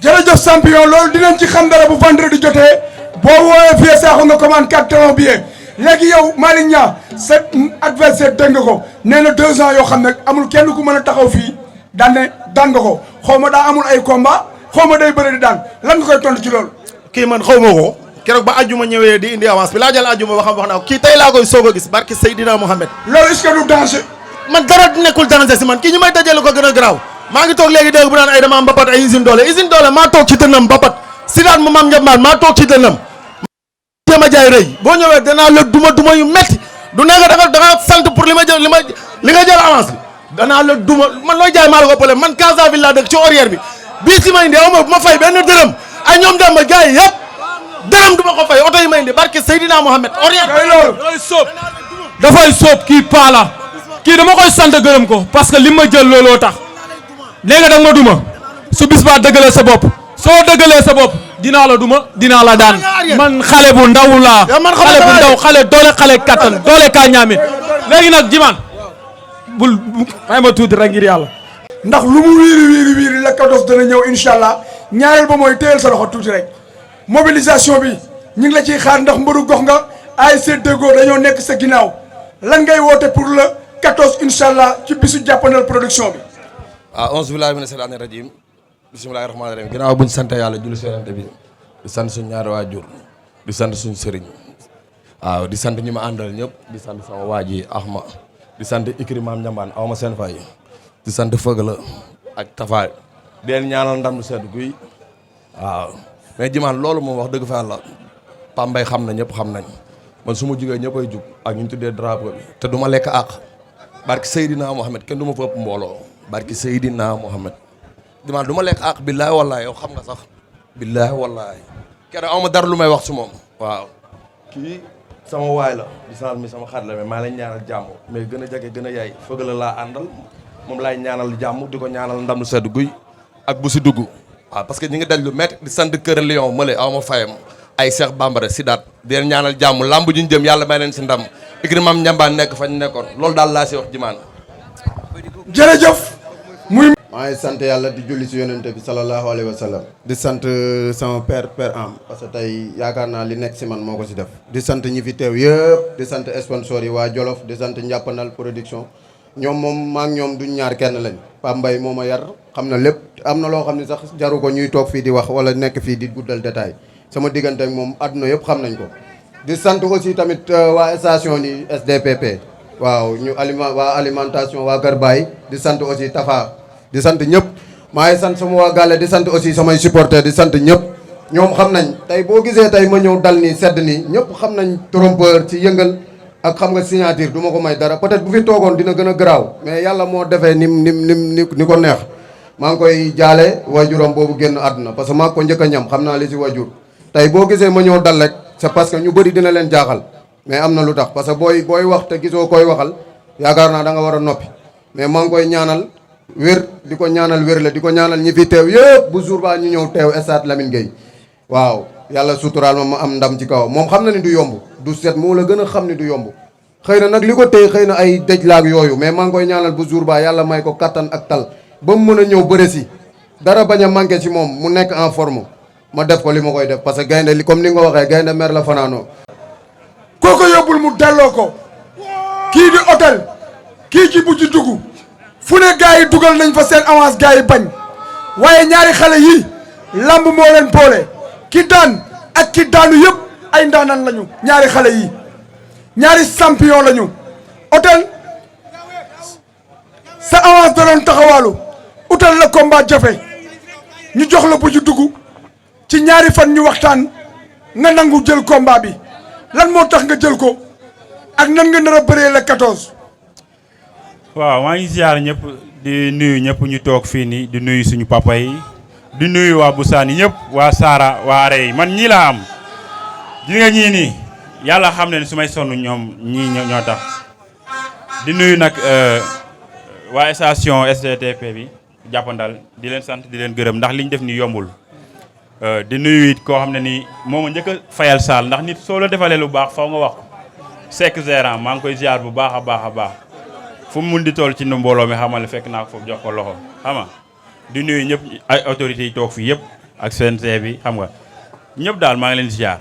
jërëjëf champion loolu dinañ ci xam dara bu vendredi jotee boo woowee fii saako nga commande 4 talons billets léegi yow Malick Niang sa adversaire dégg nga ko nee na 2 ans yoo xam ne amul kenn ku mën a taxaw fii daan ne daan nga ko xaw ma daa amul ay combat xaw ma day bëri di daan lan nga koy tontu ci loolu. kii man xaw ma ko keroog ba ajjuma ñëwee di indi avance bi laa jël ajjuma wax naa ko kii tey laa koy soog a gis barki Seydina Mohamed. loolu est-ce que du danger. man dara nekkul danger si man kii ñu may dajale ko gën a garaaw maa ngi toog léegi dégg bu naan ay dama mbapat ay usine doole maa toog ci dënnam mbapat Sidaat mu maam njambaan maa toog ci dënnam jéem a jaay rëy boo ñëwee danaa la duma yu metti du nekk da nga sant pour li nga jël avance bi danaa la duma man looy jaay maa la ko pële man Casaville laa dëkk ci horaire bi bii si may indi aw ma bu ma fay benn dërëm ay ñoom dem ba gars yi yëpp dërëm du ma ko fay oto yi may indi barke Seydina Mohamed horaire dafay sóob dafay sóob kii paala kii dama koy sant gërëm ko parce que li ma jël looloo tax nee nga da nga ma duma su bis baa dëggalee sa bopp soo dëggalee sa bopp dinaa la duma dinaa la daan man xale bu ndaw laa xale bu ndaw xale doole xale kattan doole kaa ñaame léegi nag jimaan bul may ma tuuti rek ngir yàlla ndax lu mu wiiri la 14 dana ñëw incha allah ñaareel ba mooy téyel sa loxo tuuti rek mobilisation bi ñu ngi la ciy xaar ndax mbëru gox nga ASC Deggo dañoo nekk sa ginnaaw lan ngay woote pour le 14 incha allah ci bisu jàppandal production bi. auzu billaahi mina shaytaani rajiim bismillaahi rahmaani rahiim ginnaaw buñ sant yàlla julli si yonent bi di sant suñu ñaari waajur di sant suñu sëriñ waaw di sant ñi ma àndal ñëpp di sant sama waa ji Axma di sant Ikri Maam Njambaan aw ma seen fay di sant Fëgala ak Tafa di leen ñaanal ndam lu sedd guy waaw mais jimaan loolu moom wax dëgg fa yàlla Pambay xam na ñëpp xam nañ man su ma jugee ñëpp ay jug ak ñu tuddee drapeau bi te du ma lekk àq barki Seydina Mohamed kenn du ma fa ëpp mbooloo barki Seydina Mohamed dimaan du ma lekk àq billaahi wallaahi yow xam nga sax billaahi wallaahi keroog aw ma dara lu may wax ci moom waaw kii sama waay la di sanal mi sama xarit la mais maa lay ñaanal jàmm mais gën a jege gën a yaay Fëgala laa àndal moom laay ñaanal jàmm di ko ñaanal ndam lu sedd guy ak bu si dugg waaw parce que ñi ngi daj lu métti di sant Kër Lion mële aw ma fayam ay Cheikh Bambara Sidaat di leen ñaanal jàmm lamb ju ñu jëm yàlla may leen si ndam Ikri Maam Njambaan nekk fañ nekkoon loolu daal laa si wax jimaan jërëjëf muy maa ngi sant yàlla di julli si yonente bi sallallahu alayhi wa sallam di sant sama père am parce que tey yaakaar naa li nekk si man moo ko si def di sant ñi fi teew yëpp di sant sponsor yi waa Jolof di sant Njàppandal production ñoom moom maa ngi ñoom duñ ñaar kenn lañ Pape Mbaye moo ma yar xam na lépp am na loo xam ne sax jaru ko ñuy toog fii di wax wala nekk fii di guddal détail sama diggante ak moom àdduna yëpp xam nañ ko di sant aussi tamit waa station yi SDPP waaw ñu waa alimentation waa Kër Baye di sant aussi Tafa di sant ñëpp maa ngi sant sama waa Gàlle di sant aussi samay supporters di sant ñëpp ñoom xam nañ tey boo gisee tey ma ñëw dal nii sedd nii ñëpp xam nañ trompeur ci yëngal ak xam nga signature du ma ko may dara peut-être bu fi toogoon dina gën a garaaw mais yàlla moo defee ni ko neex maa ngi koy jaale wajuram boobu génn àdduna parce que maa ko njëkk a ñam xam naa li si wajur tey boo gisee ma ñëw dal rek c'est parce que ñu bëri dina leen jaaxal mais am na lu tax parce que booy wax te gisoo koy waxal yaakaar naa da nga war a noppi mais maa ngi koy ñaanal wér di ko ñaanal wér la di ko ñaanal ñi fi teew yëpp bu jour ba ñu ñëw teew stade Lamine Gueye waaw yàlla suturaal ma am ndam ci kaw moom xam na ni du yomb du set moo la gën a xam ni du yomb xëy na nag li ko téye xëy na ay dëj laag yooyu mais maa ngi koy ñaanal bu jour ba yàlla may ko kattan ak tal ba mu mën a ñëw bëre si dara bañ a manqué ci moom mu nekk en forme ma def ko li ma koy def parce que gaynde li comme ni nga waxee gaynde mer la fanaanoo koo ko yóbbul mu delloo ko kii di hôtel kii ci bu ci dugg fu ne gars yi dugal nañ fa seen avance gars yi bañ waaye ñaari xale yi lamb moo leen boole ki daan ak ki daanu yëpp ay ndaanan lañu ñaari xale yi ñaari champion lañu hôtel sa avance da doon taxawaalu utal la combat jafe ñu jox la bu ci dugg ci ñaari fan ñu waxtaan nga nangu jël combat bi lan moo tax nga jël ko ak nan nga nar a bëree la 14. waaw maa ngi ziar ñëpp di nuyu ñëpp ñu toog fii nii di nuyu suñu papa yi di nuyu waa Busaan yi ñëpp waa Saara waa Are yi man ñii laa am gis nga ñii nii yàlla xam ne su may sonn ñoom ñii ñoo tax di nuyu nag waa station STTP bi jàppandal di leen sant di leen gërëm ndax li ñu def ni yombul di nuyu it koo xam ne nii moom a njëkk a fayal saal ndax nit soo la defalee lu baax faw nga wax ko Seck Gérant maa ngi koy ziar bu baax a baax a baax fu mu mun di toll ci nu mbooloo mi xamal ne fekk naa ko foofu jox ko loxo xam nga di nuyu ñëpp ay autorités yi toog fii yëpp ak CNG bi xam nga ñëpp daal maa ngi leen ziar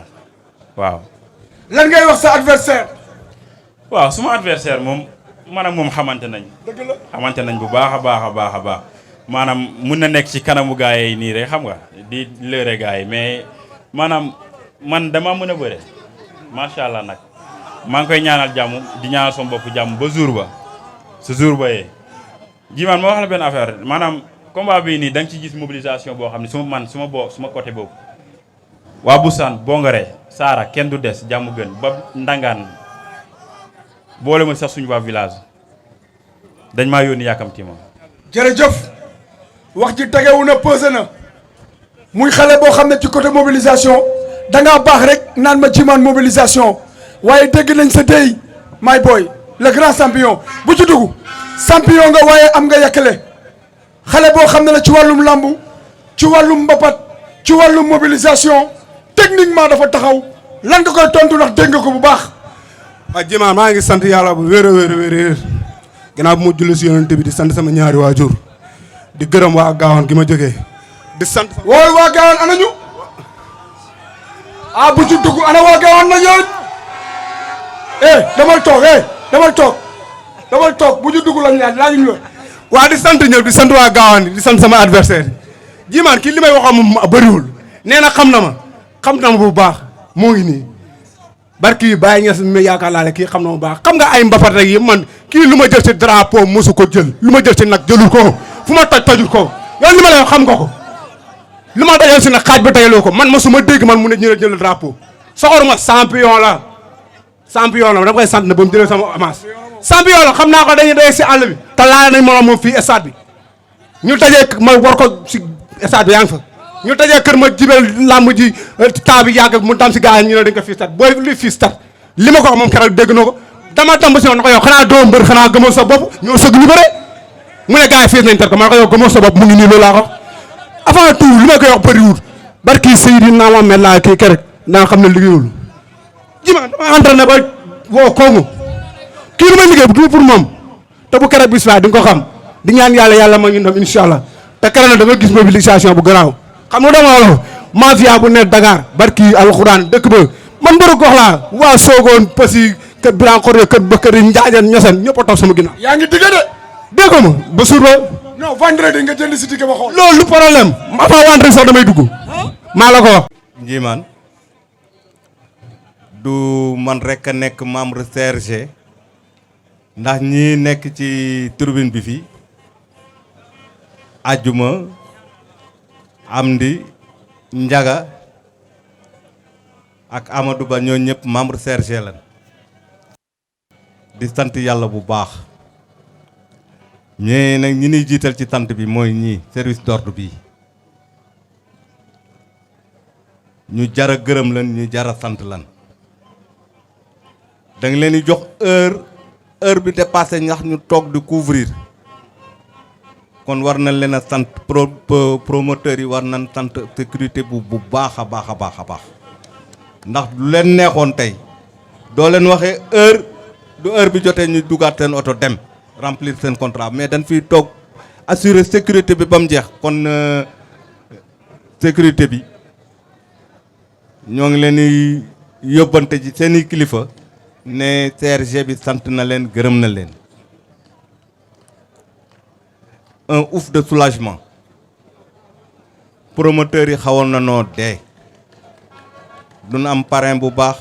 waaw. lan ngay wax sa adversaire. waaw suma adversaire moom man ak moom xamante nañ. dëgg la xamante nañ bu baax a baax a baax a baax maanaam mun na nekk ci kanamu gars yi nii rek xam nga di lëre gars yi mais maanaam man dama mën a bëre macha allah nag maa ngi koy ñaanal jàmm di ñaanal sama bopp jàmm ba jour ba. ce jour ba yee jimaan ma wax la benn affaire maanaam combat bii nii da nga ci gis mobilisation boo xam ne suma côté boobu waa Busaan Bongare Saara kenn du des jàmm gën ba ndangaan boole ma sax suñu waa village dañ maa yónni yàkkamti ma jërëjëf wax ji tegewu na pesé na muy xale boo xam ne ci côté mobilisation dangaa baax rek naan ma jimaan mobilisation waaye dégg nañ sa tey my boy le grand champion bu ci dugg champion nga waaye am nga yàkkale xale boo xam ne la ci wàllum lambu ci wàllum mbapat ci wàllum mobilisation techniquement dafa taxaw lan nga koy tontu ndax dégg nga ko bu baax. waaw Jimaan maa ngi sant yàlla bu wéer a wéer gannaaw bu ma julli si yonent bi di sant sama ñaari waajur di gërëm waa Gaawaan gi ma jógee di sant. wooy waa Gaawaan ana ñu bu ci dugg ana waa Gaawaan na ñëw damal toog bu ñu dugg lañ laajuñ la. waa di sant ñëpp di sant waa Gaawaan di sant sama adversaire Jimaan kii li may waxoon moom bëriwul nee na xam na ma bu baax moo ngi nii barki yi bàyyi ñes mi yaakaar laa ne kii xam na ma bu baax xam nga ay mbapat rek yi man kii lu ma jël ci drapeau mosu ko jël lu ma jël ci nag jëlul ko fu ma tojul ko yow li ma lay xam nga ko lu ma dajal si nag xaaj ba dajaloo ko man mosuma dégg man mu ne ñu jël drapeau soxoruma champion la dama koy sant na ba mu jëlee sama avance champion la xam naa ko dañuy dee si àll bi te laala nañ moom moom fii stade bi ñu dajee ma war ko si stade bi yaa ngi fa ñu dajee kër ma jibel làmb ji temps bi yàgg mu tam si gars yi ñu ne dañ ko fii stade booy li fii stade li ma ko wax moom keroog dégg na ko dama tam ba si noonu na ko yow xanaa doo mbër xanaa gëmoo sa bopp ñoo sëgg ñu bëre mu ne gars yi fii nañ tar ko ma ne ko yow gëmoo sa bopp mu ngi nii loolu laa ko avant tout li ma koy wax bëriwul barki Seydina Mohamed laa kii keroog naa xam ne liggéeyul Jimaan dama entraîné ba woo koomu kii lu may liggéey du pour moom te bu keroog bis baa di nga ko xam di ñaan yàlla ma ñu ndam incha allah te keroog nag da nga gis mobilisation bu garaaw xam nga dama la mafia bu nekk Dakar barki alxuraan dëkk ba man mbëru gox laa waa Soogoon Passy kër Birane Khoudia kër Bakary Ndiadiane Niassène ñëpp a toog sama ginnaaw. yaa ngi digg de. dégg nga ma ba suur ba. non vendredi nga jënd si ticket ba xool. loolu lu problème avant vendredi sax damay dugg maa la ko wax. Njimaan du man rek a nekk membre CRG ndax ñi nekk ci tribune bi fii Ajuma Amdi Njaga ak Amadou Ba ñoo ñëpp membre CRG lan di sant yàlla bu baax ñee nag ñi ñuy jiital ci sant bi mooy ñii service d'ordre bi ñu jara gërëm lan ñu jara sant lan da nga leen di jox heure bi dépassé ndax ñu toog di couvrir kon war nañ leen a sant promoteurs yi war nañ sant sécurité bu baax a baax a baax a baax ndax lu leen neexoon tey doo leen waxee du heure bi jotee ñu dugaat seen oto dem remplir seen contrat mais dañ fiy toog assurer sécurité bi ba mu jeex kon sécurité bi ñoo ngi leen di yóbbante ci seeni kilifa ne CRG bi sant na leen gërëm na leen un ouf de soulagement promoteurs yi xawoon na noo dee duñu am parrain bu baax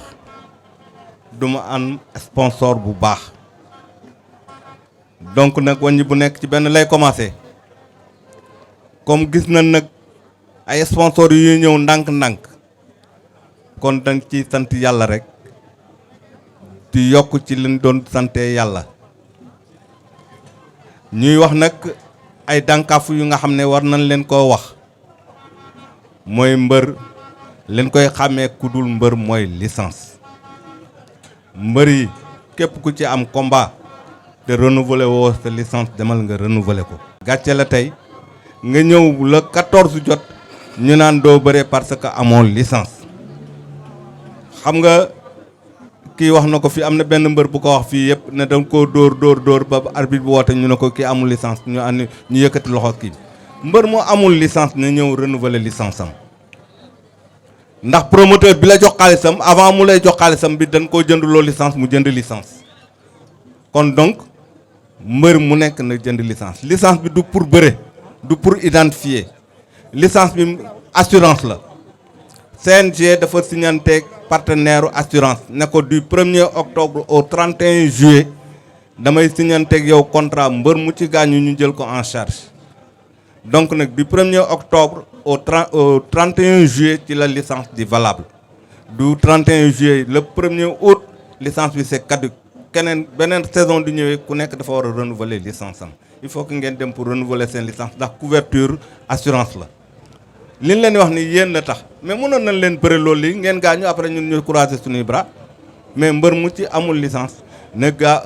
duma am sponsor bu baax donc nag wàññi bu nekk ci benn lay commencé comme gis nañ nag ay sponsor yu ñëw ndànk-ndànk kon dang ci sant yàlla rek di yokk ci liñ doon sante yàlla ñuy wax nag ay dànkaafu yu nga xam ne war nañ leen koo wax mooy mbër leen koy xàmmee ku dul mbër mooy licence mbër yi képp ku ci am combat te renouveler woo sa licence demal nga renouveler ko gàcce la tey nga ñëw le 14 jot ñu naan doo bëree parce que amoon licence xam nga kii wax na ko fi am na benn mbër bu ko wax fii yëpp ne danga koo dóor ba arbitre bi woote ñu ne ko kii amul licence ñu yëkkati loxo kii mbër moo amul licence na ñëw renouveler licence am ndax promoteur bi la jox xaalisam avant mu lay jox xaalisam bi dañ koo jënduloo licence mu jënd licence kon donc mbër mu nekk na jënd licence bi du pour bëre du pour identifier licence bi assurance la CNG dafa signanteeg partenaire assurance ne ko du 1er octobre au 31 juillet damay signanteeg yow contrat mbër mu ci gaañu ñu jël ko en charge donc nag du 1er octobre au 31 juillet ci la licence di valable du 31 juillet le 1er août licence bi c'est caduc keneen beneen saison di ñëwee ku nekk dafa war a renouveler licence am il faut que ngeen dem pour renouveler seen licence ndax couverture assurance la li ñu leen di wax ni yéen la tax mais mënoon nañ leen bëre loolu li ngeen gaañu après ñun ñu croiser suñuy bras mais mbër mu ci amul licence ne gaa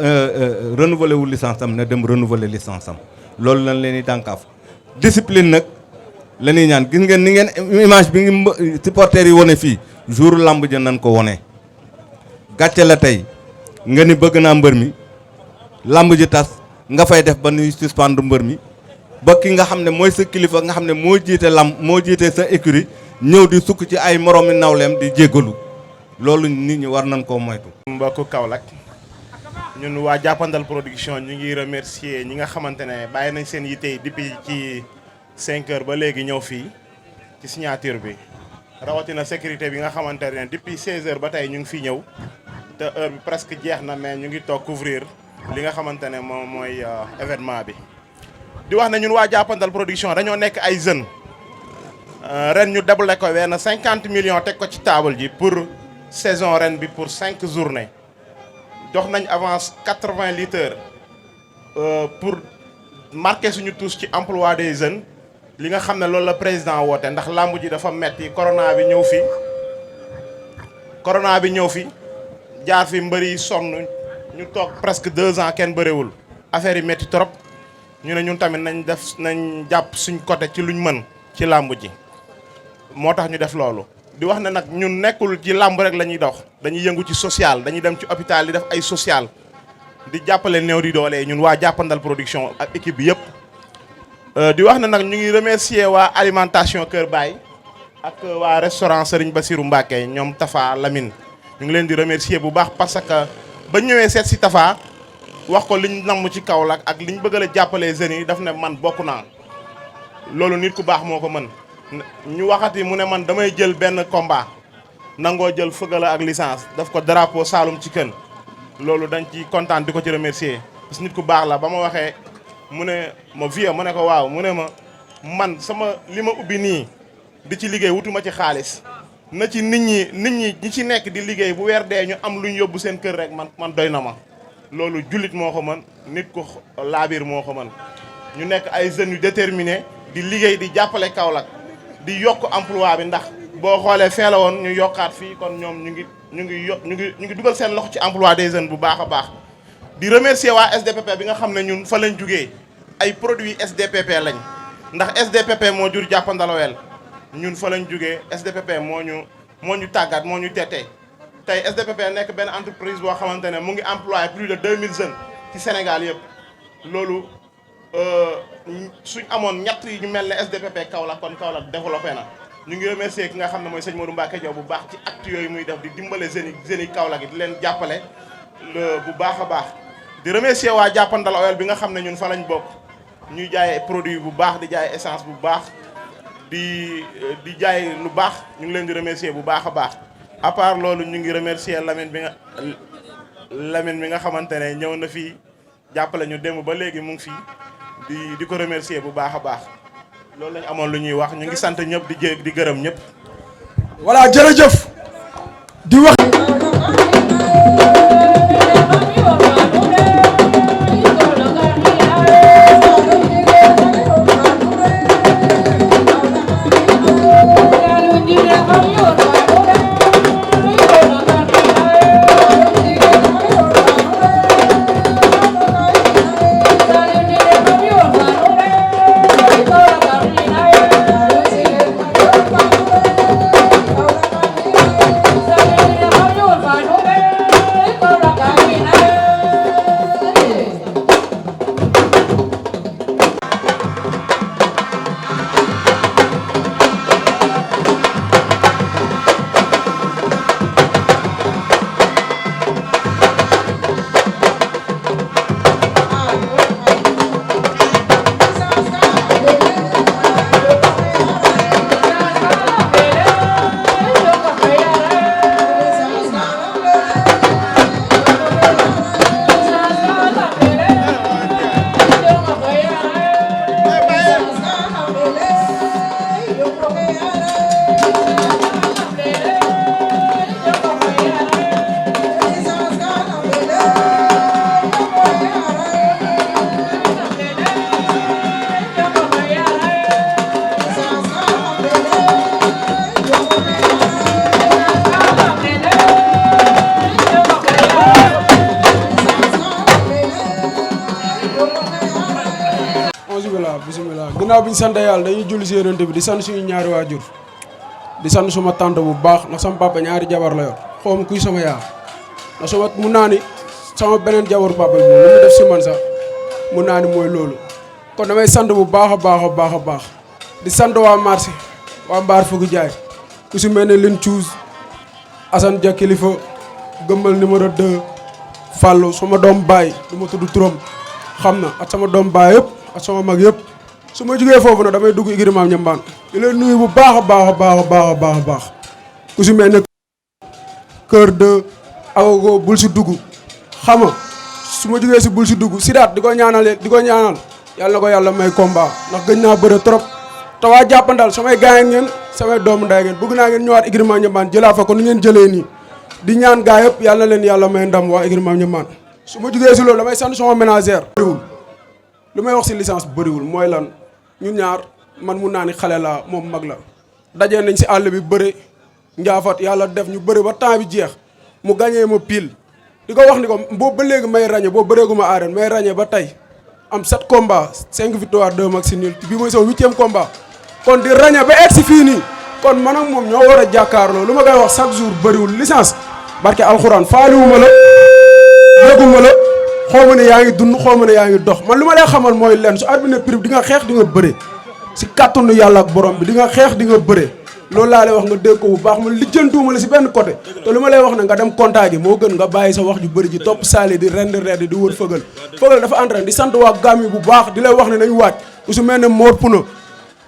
renouveler wu licence am ne dem renouveler licence am loolu lañ leen di dànkaaf discipline nag la ñuy ñaan gis ngeen ni ngeen image bi ngi supporters yi wone fii jour lamb ja nañ ko wone gàcce la tey nga ni bëgg naa mbër mi lamb ji tas nga fay def ba nuy suspendre mbër mi ba ki nga xam ne mooy sa kilifa nga xam ne moo jiite moo jiite sa écurie ñëw di sukk ci ay moroomi nawleem di jéggalu loolu nit ñi war nañ koo moytu. mbokku Kaolack ñun waa jàppandal production ñu ngi remercier ñi nga xamante ne bàyyi nañ seen yitte yi depuis ci 5 heures ba léegi ñëw fii ci signature bi rawatina sécurité bi nga xamante ne depuis 16 heures ba tey ñu ngi fii ñëw te heure bi presque jeex na mais ñu ngi toog couvrir li nga xamante ne moom mooy événement bi. di wax ne ñun waa jàppandal production dañoo nekk ay jeunes ren ñu débloqué ko wenn 50 millions teg ko ci table ji pour saison ren bi pour 5 journées jox nañ avance 80 litres pour marquer suñu touche ci emploi des jeunes li nga xam ne loolu la président woote ndax làmb ji dafa metti corona bi ñëw fi jaar fi mbëri yi sonn ñu toog presque 2 ans kenn bëriwul affaire yi metti trop ñu ne ñun tamit nañ jàpp suñ côté ci luñ mën ci làmb ji moo tax ñu def loolu di wax ne nag ñun nekkul ci làmb rek la ñuy dox dañuy yëngu ci social dañuy dem ci hôpital di def ay social di jàppale néew di doole ñun waa jàppandal production ak équipe bi yëpp di wax ne nag ñu ngi remercier waa alimentation Kër Baye ak waa restaurant Serigne Bassirou Mbacké ñoom Tafa Lamine ñu ngi leen di remercier bu baax parce que ba ñëwee seet si Tafa wax ko liñ namm ci Kaolack ak liñ bëgg a jàppalee jeunes yi daf ne man bokk naa loolu nit ku baax moo ko mën ñu waxati mu ne man damay jël benn combat nangoo jël fëgala ak licence daf ko drapeau Saloum ci kën loolu dañ ci kontaan di ko ci remercier parce que nit ku baax la ba ma waxee mu ne ma vieux mu ne ko waaw mu ne ma man sama li ma ubbi nii di ci liggéey wutuma ci xaalis na ci nit ñi ñi ci nekk di liggéey bu weer dee ñu am lu ñu yóbbu seen kër rek man doy na ma loolu jullit moo ko mën nit ku laabiir moo ko mën ñu nekk ay jeunes yu déterminés di liggéey di jàppale Kaolack di yokk emploi bi ndax boo xoolee fee la woon ñu yokkaat fii kon ñoom ñu ngi dugal seen loxo ci emploi des jeunes bu baax a baax di remercier waa SDPP bi nga xam ne ñun fa lañ jugee ay produits SDPP lañ ndax SDPP moo jur jàppandalowel ñun fa lañ jugee SDPP moo ñu tàggat moo ñu teetee tey SDPP nekk benn entreprise boo xamante ne mu ngi employé plus de 2000 jeunes ci Sénégal yëpp loolu suñ amoon ñett yi ñu mel ne SDPP Kaolack kon Kaolack développé na ñu ngi remercier ki nga xam ne mooy sëñ Modou Mbacké Diaw bu baax ci acte yooyu muy def di dimbale jeunes yi Kaolack yi di leen jàppale bu baax a baax di remercier waa Jàppandal Oil bi nga xam ne ñun fa lañ bokk ñuy jaay produit bu baax di jaay essence bu baax di jaay lu baax ñu ngi leen di remercier bu baax a baax à part loolu ñu ngi remercier Lamine bi nga xamante ne ñëw na fii jàppale ñu démb ba léegi mu ngi fii di ko remercier bu baax a baax loolu lañ amoon lu ñuy wax ñu ngi sant ñëpp di gërëm ñëpp. voilà jërëjëf di wax. bisimilah ginnaaw bi ñu sant yàlla dañuy julli si yonent bi di sant suñu ñaari waajur di sant suma tante bu baax ndax sama papa ñaari jabar la yor xawma kuy sama yaa ndax sama mun naa ni sama beneen jabaru papa bi moom lu mu def si man sax mun naa ni mooy loolu kon damay sant bu baax a baax a baax a baax di sant waa marché waa mbaar fugu jaay ku si mel ne Lin Cuus Assane Dia kilifa gëmbal numéro 2 Fallou sama doom baay du ma tudd turam xam na ak sama doom baay yëpp ak sama mag yëpp su ma jugee foofu nag damay dugg igri maam ñambaan di leen nuyu bu baax a baax a baax a baax a baax a baax ku si mel ne kër de agogo bul si dugg xam nga su ma jugee si bul si dugg Sidaat di ko ñaanal yàlla na ko yàlla may combat ndax gëj naa bëre trop te waa jàppandal samay gaay ngeen samay doomu nday ngeen bëgg naa ngeen ñëwaat igri maam ñambaan jëlaat fa ko ni ngeen jëlee nii di ñaan gaa yëpp yàlla na leen yàlla may ndam waa igri maam ñambaan su ma jugee si loolu damay sant sama ménagère bëriwul lu may wax si licence bëriwul mooy lan ñun ñaar man mun naa ni xale la moom mag la dajee nañ si àll bi bëre njaafat yàlla def ñu bëre ba temps bi jeex mu gagné ma pile di ko wax ni ko boobu ba léegi may ràññee boobu bëreeguma arène may ràññee ba tey am 7 combats 5 victoires 2 matchs nuls bii mooy sama 8e combat kon di ràññee ba egg si fii nii kon man ak moom ñoo war a jàkkaarloo lu ma koy wax chaque jour bëriwul licence barke alxuraan faaliwuma la yëguma la xaw ma ne yaa ngi dund xaw ma ne yaa ngi dox man lu ma lay xamal mooy lenn su arbitre prix di nga xeex di nga bëre si kàttanu yàlla ak borom bi di nga xeex di nga bëre loolu laa lay wax nga dégg ko bu baax man lijjantuuma la si benn côté te lu ma lay wax ne nga dem contact gi moo gën nga bàyyi sa wax ju bëri ji topp saali di rend di wër fëgal dafa entraîné di sant waa gam yi bu baax di lay wax ne nañ waaj ku si mel ne Mor Puna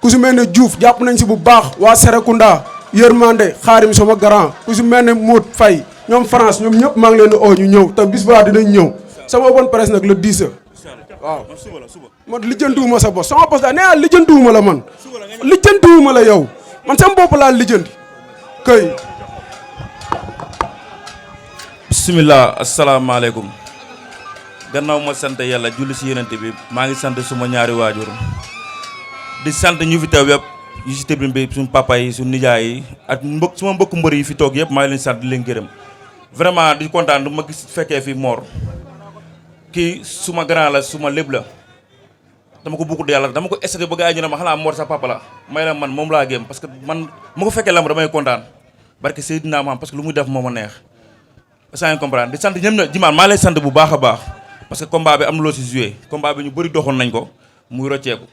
ku si mel ne Diouf jàpp nañ si bu baax waa Serekunda Yërmande xaarim sama grand ku si mel ne Mout Faye ñoom France ñoom ñëpp maa ngi leen di oo ñu ñëw te bis ba dinañ ñëw sama open presse nag le 10 waaw man lijjantiwuma sa bos sama bos daal nee naa lijjantiwuma la man lijjantiwuma la yow man sama bopp laa lijjanti këy. bisimilah asalaamaaleykum gannaaw ma sant yàlla julli si yenente bi maa ngi sant suma ñaari waajur di sant ñu fi teew yëpp yu si tribune bi suñu papa yi suñu nijaay yi ak suma mbokk mbër yi fi toog yëpp maa ngi leen sant di leen gërëm vraiment di kontaan du ma gis fekkee fi Mor kii suma grand la suma lépp la dama ko bugg yàlla dama ko essayé ba gars yi ñu ne ma xanaa Mor sa papa la may la man moom laa gëm parce que man ma ko fekkee lamb damay kontaan barke Seydina Muhammad parce que lu muy def moo ma neex sans comprendre di sant ñëpp na jimaan maa lay sant bu baax a baax parce que combat bi am na loo si joué combat bi ñu bëri doxoon nañ ko muy rocceeku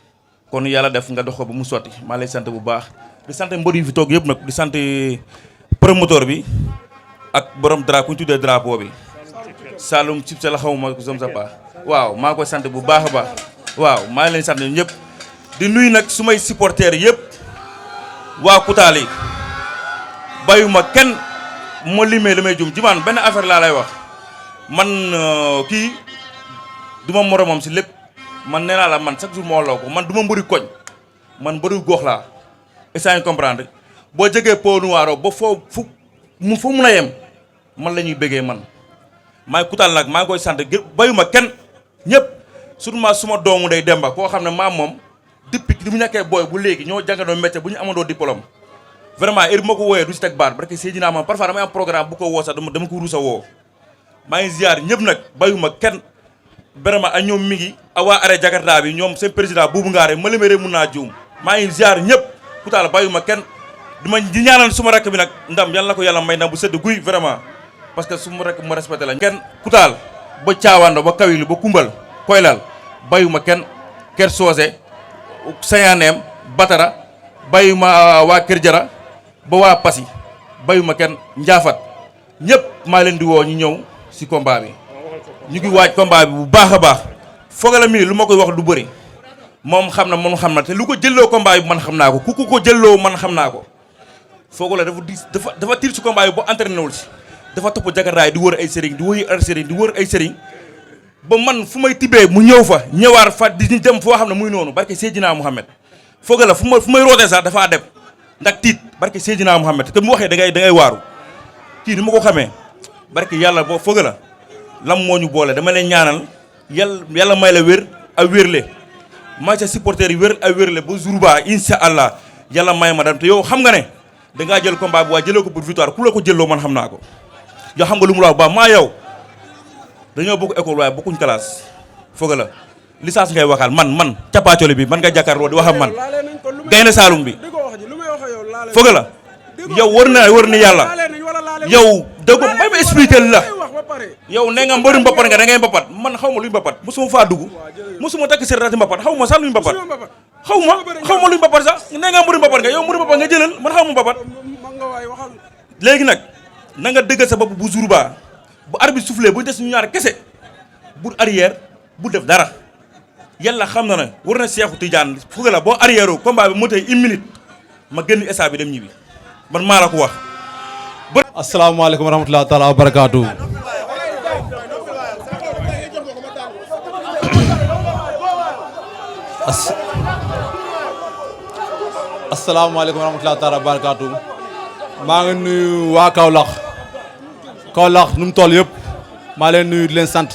kon yàlla def nga dox ko ba mu sotti maa lay sant bu baax di sant mbër yu fi toog yëpp nag di sant promoteur bi ak borom drapeau ku ñu tuddee drapeau bi Saloum cib sa la xawma ko som sa pa waaw maa koy sant bu baax a baax waaw maa ngi leen sant ñëpp di nuyu nag su may supporters yëpp waa Koutal yi bayuma kenn ma limee damay jum jimaan benn affaire laa lay wax man kii du ma moromam si lépp man nee naa la man chaque jour moo law ko man du ma mbëri koñ man mbëri gox laa essaye comprendre boo jegee Pau Noiro ba fu mun a yem man la ñuy bëggee man maay Koutal nag maa ngi koy sant bayuma kenn ñëpp surtout suma doomu day Demba koo xam ne maam moom depuis bi mu nekkee booy bu léegi ñoo jàngandoo métier bu ñu amandoo diplôme vraiment heure bi ma ko wooyee du si teg baat parce que Seydina ma parfois damay am programme bu ko woo sax dama ko ruus a woo maa ngi ziar ñëpp nag bayuma kenn vraiment ak ñoom mi ngi ak waa arrêt Jakarta bi ñoom seen président Boubou Ngaare ma limee rek mun naa juum maa ngi ziar ñëpp Koutal bayuma kenn di ñaanal suma rakk bi nag ndam yàlla na ko yàlla may ndam bu sedd guy vraiment parce que suma rakk ma respecté la kenn Koutal ba Caawando ba Kawilu ba Kumbal Koylal bayuma kenn Ker Soose Sayaneem Batara bayuma waa Kër Jara ba waa Passy bayuma kenn Njaafat ñëpp maa leen di woo ñu ñëw si combat bi ñu ngi waaj combat bi bu baax a baax Feugeula mii lu ma koy wax du bëri moom xam na te lu ko jëlloo combat bi man xam naa ko ku ko jëlloo man xam naa ko Feugeula dafa tiir si combat bi boo entraîné wul si dafa topp Jakartaay di wër ay sëriñ ba man fu may tibbee mu ñëw fa ñëwaar fa di dem foo xam ne muy noonu barke Seydina Mouhamed Feugeula fu may rootee sax dafaa dem ndax tiit barke Seydina Mouhamed te mu waxee da ngay waaru kii ni ma ko xamee barke yàlla boo Feugeula lam moo ñu boole dama leen ñaanal yàlla may la wér a wérle may sa supporter yi wér a wérle ba jour ba incha allah yàlla may ma dam te yow xam nga ne dangaa jël combat bi waaye jëloo ko pour victoire ku la ko jëlloo man xam naa ko yow xam nga lu mu la wax ba maa yow dañoo bokk école waaye bokkuñ classe Feugeula licence ngay waxal man cappaacoli bi man nga jàkkaarloo di wax ak man gaynde Saalum bi Feugeula yow wër na yàlla yow dëgg may ma expliquer la yow nee nga mbëri mbapat nga da ngay mbapat man xaw ma luy mbapat mosuma faa dugg mosuma takk sérati mbapat xaw ma sax luy mbapat xaw ma luy mbapat sax nee nga mbëri mbapat nga yow mbëri mbapat nga jëlal man xaw ma mbapat léegi nag na nga dëggal sa bopp bu jour ba bu arbitre soufflé bu des ñu ñaar kese bu arrière bu def dara yàlla xam na ne war na Seexu Tijaan Feugeula boo arrière o combat bi moo tey 1 minute ma génn stade bi dem ñibbi man maa la ko wax. asalaamaaleykum wa rahmatulah taala wa barakaatu. asalaamaaleykum wa rahmatulah taala wa barakaatu. maa ngi nuyu waa Kaolack nu mu toll yëpp maa leen nuyu di leen sant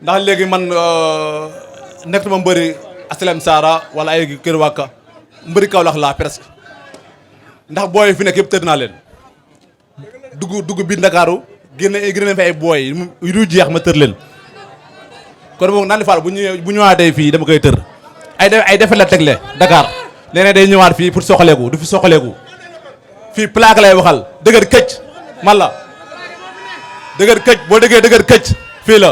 ndax léegi man nekk ma mbëri Asalem Sara wala ay Kër Waka mbëri Kaolack laa presque ndax booy fi nekk yëpp tëdd naa leen dugg biir Ndakaaru génne fi ay booy yu du jeex ma tër leen kon boog naan di faal bu ñëwaatee fii dama koy tër ay defet la tegle Dakar léeg-léeg day ñëwaat fii pour soxaleeku du fi soxaleeku fii plaque lay waxal dëgër këcc man la dëgër këcc boo déggee dëgër këcc fii la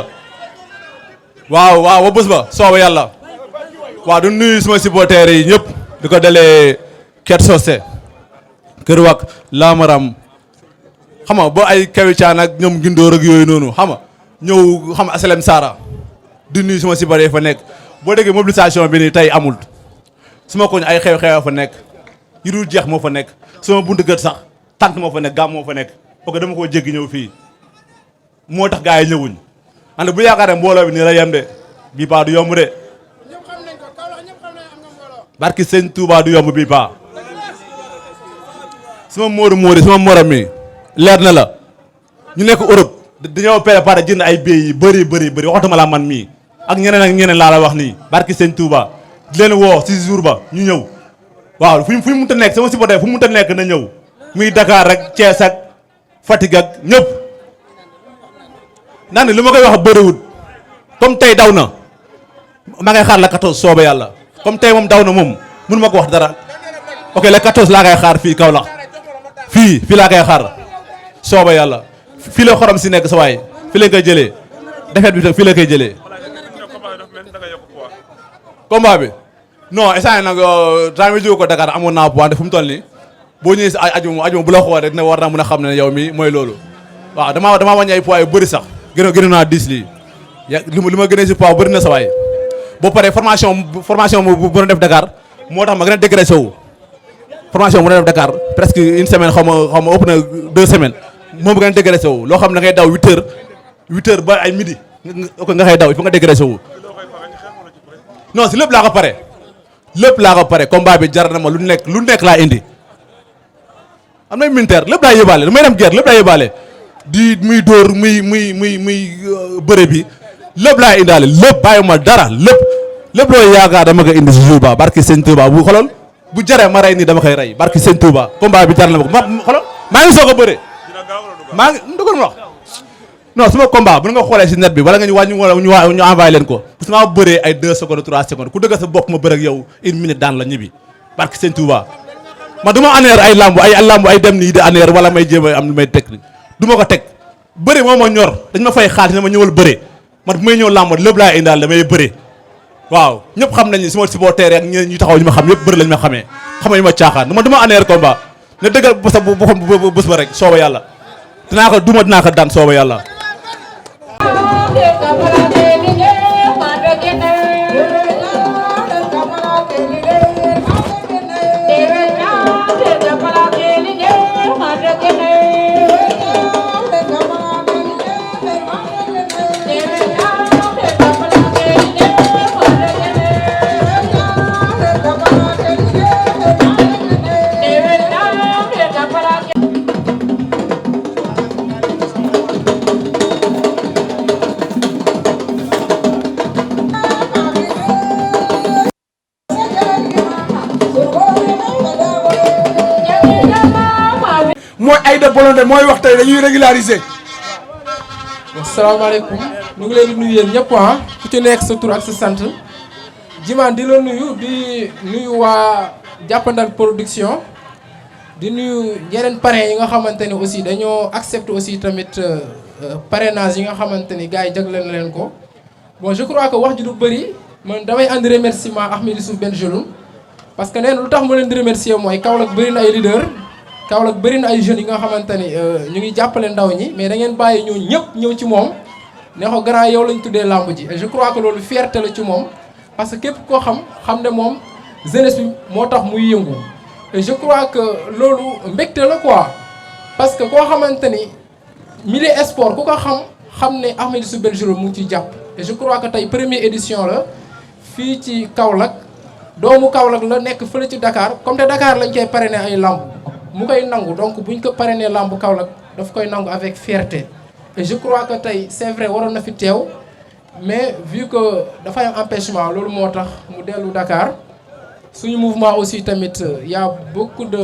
waaw ba bés ba sooba yàlla waaw du nuyu suma supporters yi ñëpp di ko dalee Ket Socé Kër Wak Lamaram xam nga ba ay Kawicaan ak ñoom Gindoor ak yooyu noonu xam nga ñëw xam nga Asalem Sara di nuyu suma supporters yi fa nekk boo déggee mobilisation bi nii tey amul suma koñ ay xew-xew fa nekk yu dul jeex moo fa nekk sama buntu kër sax tant moo fa nekk gàmm moo fa nekk parce que dama koo jéggi ñëw fii moo tax gars yi ñëwuñ ande bu yaakaar ne mbooloo bi nii la yem de bii paa du yomb de barki sëñ Touba du yomb bii paa sama móoru sama morom mi leer na la ñu nekk Europe dañoo préparé jënd ay billets yi bëri waxatuma la man mii ak ñeneen laa la wax nii barki sëñ Touba di leen woo si jour ba ñu ñëw waaw fu ñu mënta nekk sama supporter fu mu mënta nekk na ñëw muy Dakar rek Thiès ak Fatick ak ñëpp naa ne li ma koy wax bëriwul comme tey daw na maa ngay xaar la 14 sooba yàlla comme tey moom daw na moom mënu ma ko wax dara ok la 14 laa koy xaar fii Kaolack fii laa koy xaar sooba yàlla fii la xorom si nekk sa waay fii la koy jëlee defet bi tam fii la koy jëlee combat bi non instant nag temps bi jóge ko Dakar amoon naa poids fu mu toll nii boo ñëwee si ajuma bu la xool rek dina war naa mën a xam ne yow mi mooy loolu waaw damaa wàññi ay poids yu bëri sax gën naa 10 lii li ma gënee si poids bëri na sa waay boo paree formation bu doon def Dakar moo tax ma gën a dégraissé wu formation bu doon def Dakar presque une semaine xaw ma ëpp na 2 semaines moom gën a dégraissé wu loo xam ne ngay daw 8 heures ba ay midi nga xëy daw il faut nga dégraissé wu non si lépp laa ko pare combat bi jar na ma lu nekk laa indi am na militaire lépp laa yóbbaale lu may dem guerre lépp laa yóbbaale di muy dóor muy bëre bi lépp laa indaale lépp bàyyi ma dara lépp looy yaakaar dama ko indi si jour ba barki sëñ Touba bu xolol bu jaree ma rey nii dama koy rey barki sëñ Touba combat bi jar na ma ko xolol maa ngi soog a bëre maa ngi ndogal ma wax non suma combat bu nga xoolee si net bi wala nga ñu wàññi wala ñu envoyé leen ko parce que maa bëree ay 2 secondes 3 secondes ku dëgg sa bopp ma bëre ak yow 1 minute daan la ñibbi barki sëñ Touba man du ma aneer ay lamb ay dem nii di aneer wala may jéem a am lu may teg du ma ko teg bëre moo ma ñor dañ ma fay xaalis ne ma ñëwal bëre man bu may ñëw lamb lépp laa indaal damay bëre waaw ñëpp xam nañ ni suma supporter ak ñi taxaw ñu ma xam yëpp bëri lañ ma xamee xamee ñu ma caaxaan man du ma aneer combat ne dëggal bés ba rek sooba yàlla dinaa ko daan sooba yàlla mooy Aïda Blondin mooy wax tey dañuy régulariser. asalaamaaleykum ñu ngi leen di nuyu yéen ñëpp ku ci nekk sa tur ak sa sant Djimane di la nuyu waa Jàppandal production di nuyu yeneen parrains yi nga xamante ni aussi dañoo accepter aussi tamit parrainage yi nga xamante ni gars yi jagleel na leen ko bon je crois que wax ji du bëri man damay andi remerciement Ahmed Youssouf Benjeloun parce que nee na lu tax ma leen di remercier mooy Kaolack bëri na ay leader Kaolack bëri na ay jeunes yi nga xamante ni ñu ngi jàppale ndaw ñi mais da ngeen bàyyi ñoo ñëpp ñëw ci moom ne ko grand yow lañ tuddee làmb ji et je crois que loolu fierté la ci moom parce que képp koo xam ne moom jeunesse bi moo tax muy yëngu et je crois que loolu mbégte la quoi parce que koo xamante ni milieu sport ku ko xam ne Ahmed Youssouf Benjeloun mu ngi ciy jàpp et je crois que tey première édition la fii ci Kaolack doomu Kaolack la nekk fële ci Dakar comme te Dakar lañ koy parrainé ay lamb mu koy nangu donc buñ ko parrainé lamb Kaolack daf koy nangu avec fierté et je crois que tey c'est vrai waroon na fi teew mais vu que dafay am empêchement loolu moo tax mu dellu Dakar suñu mouvement aussi tamit y a beaucoup de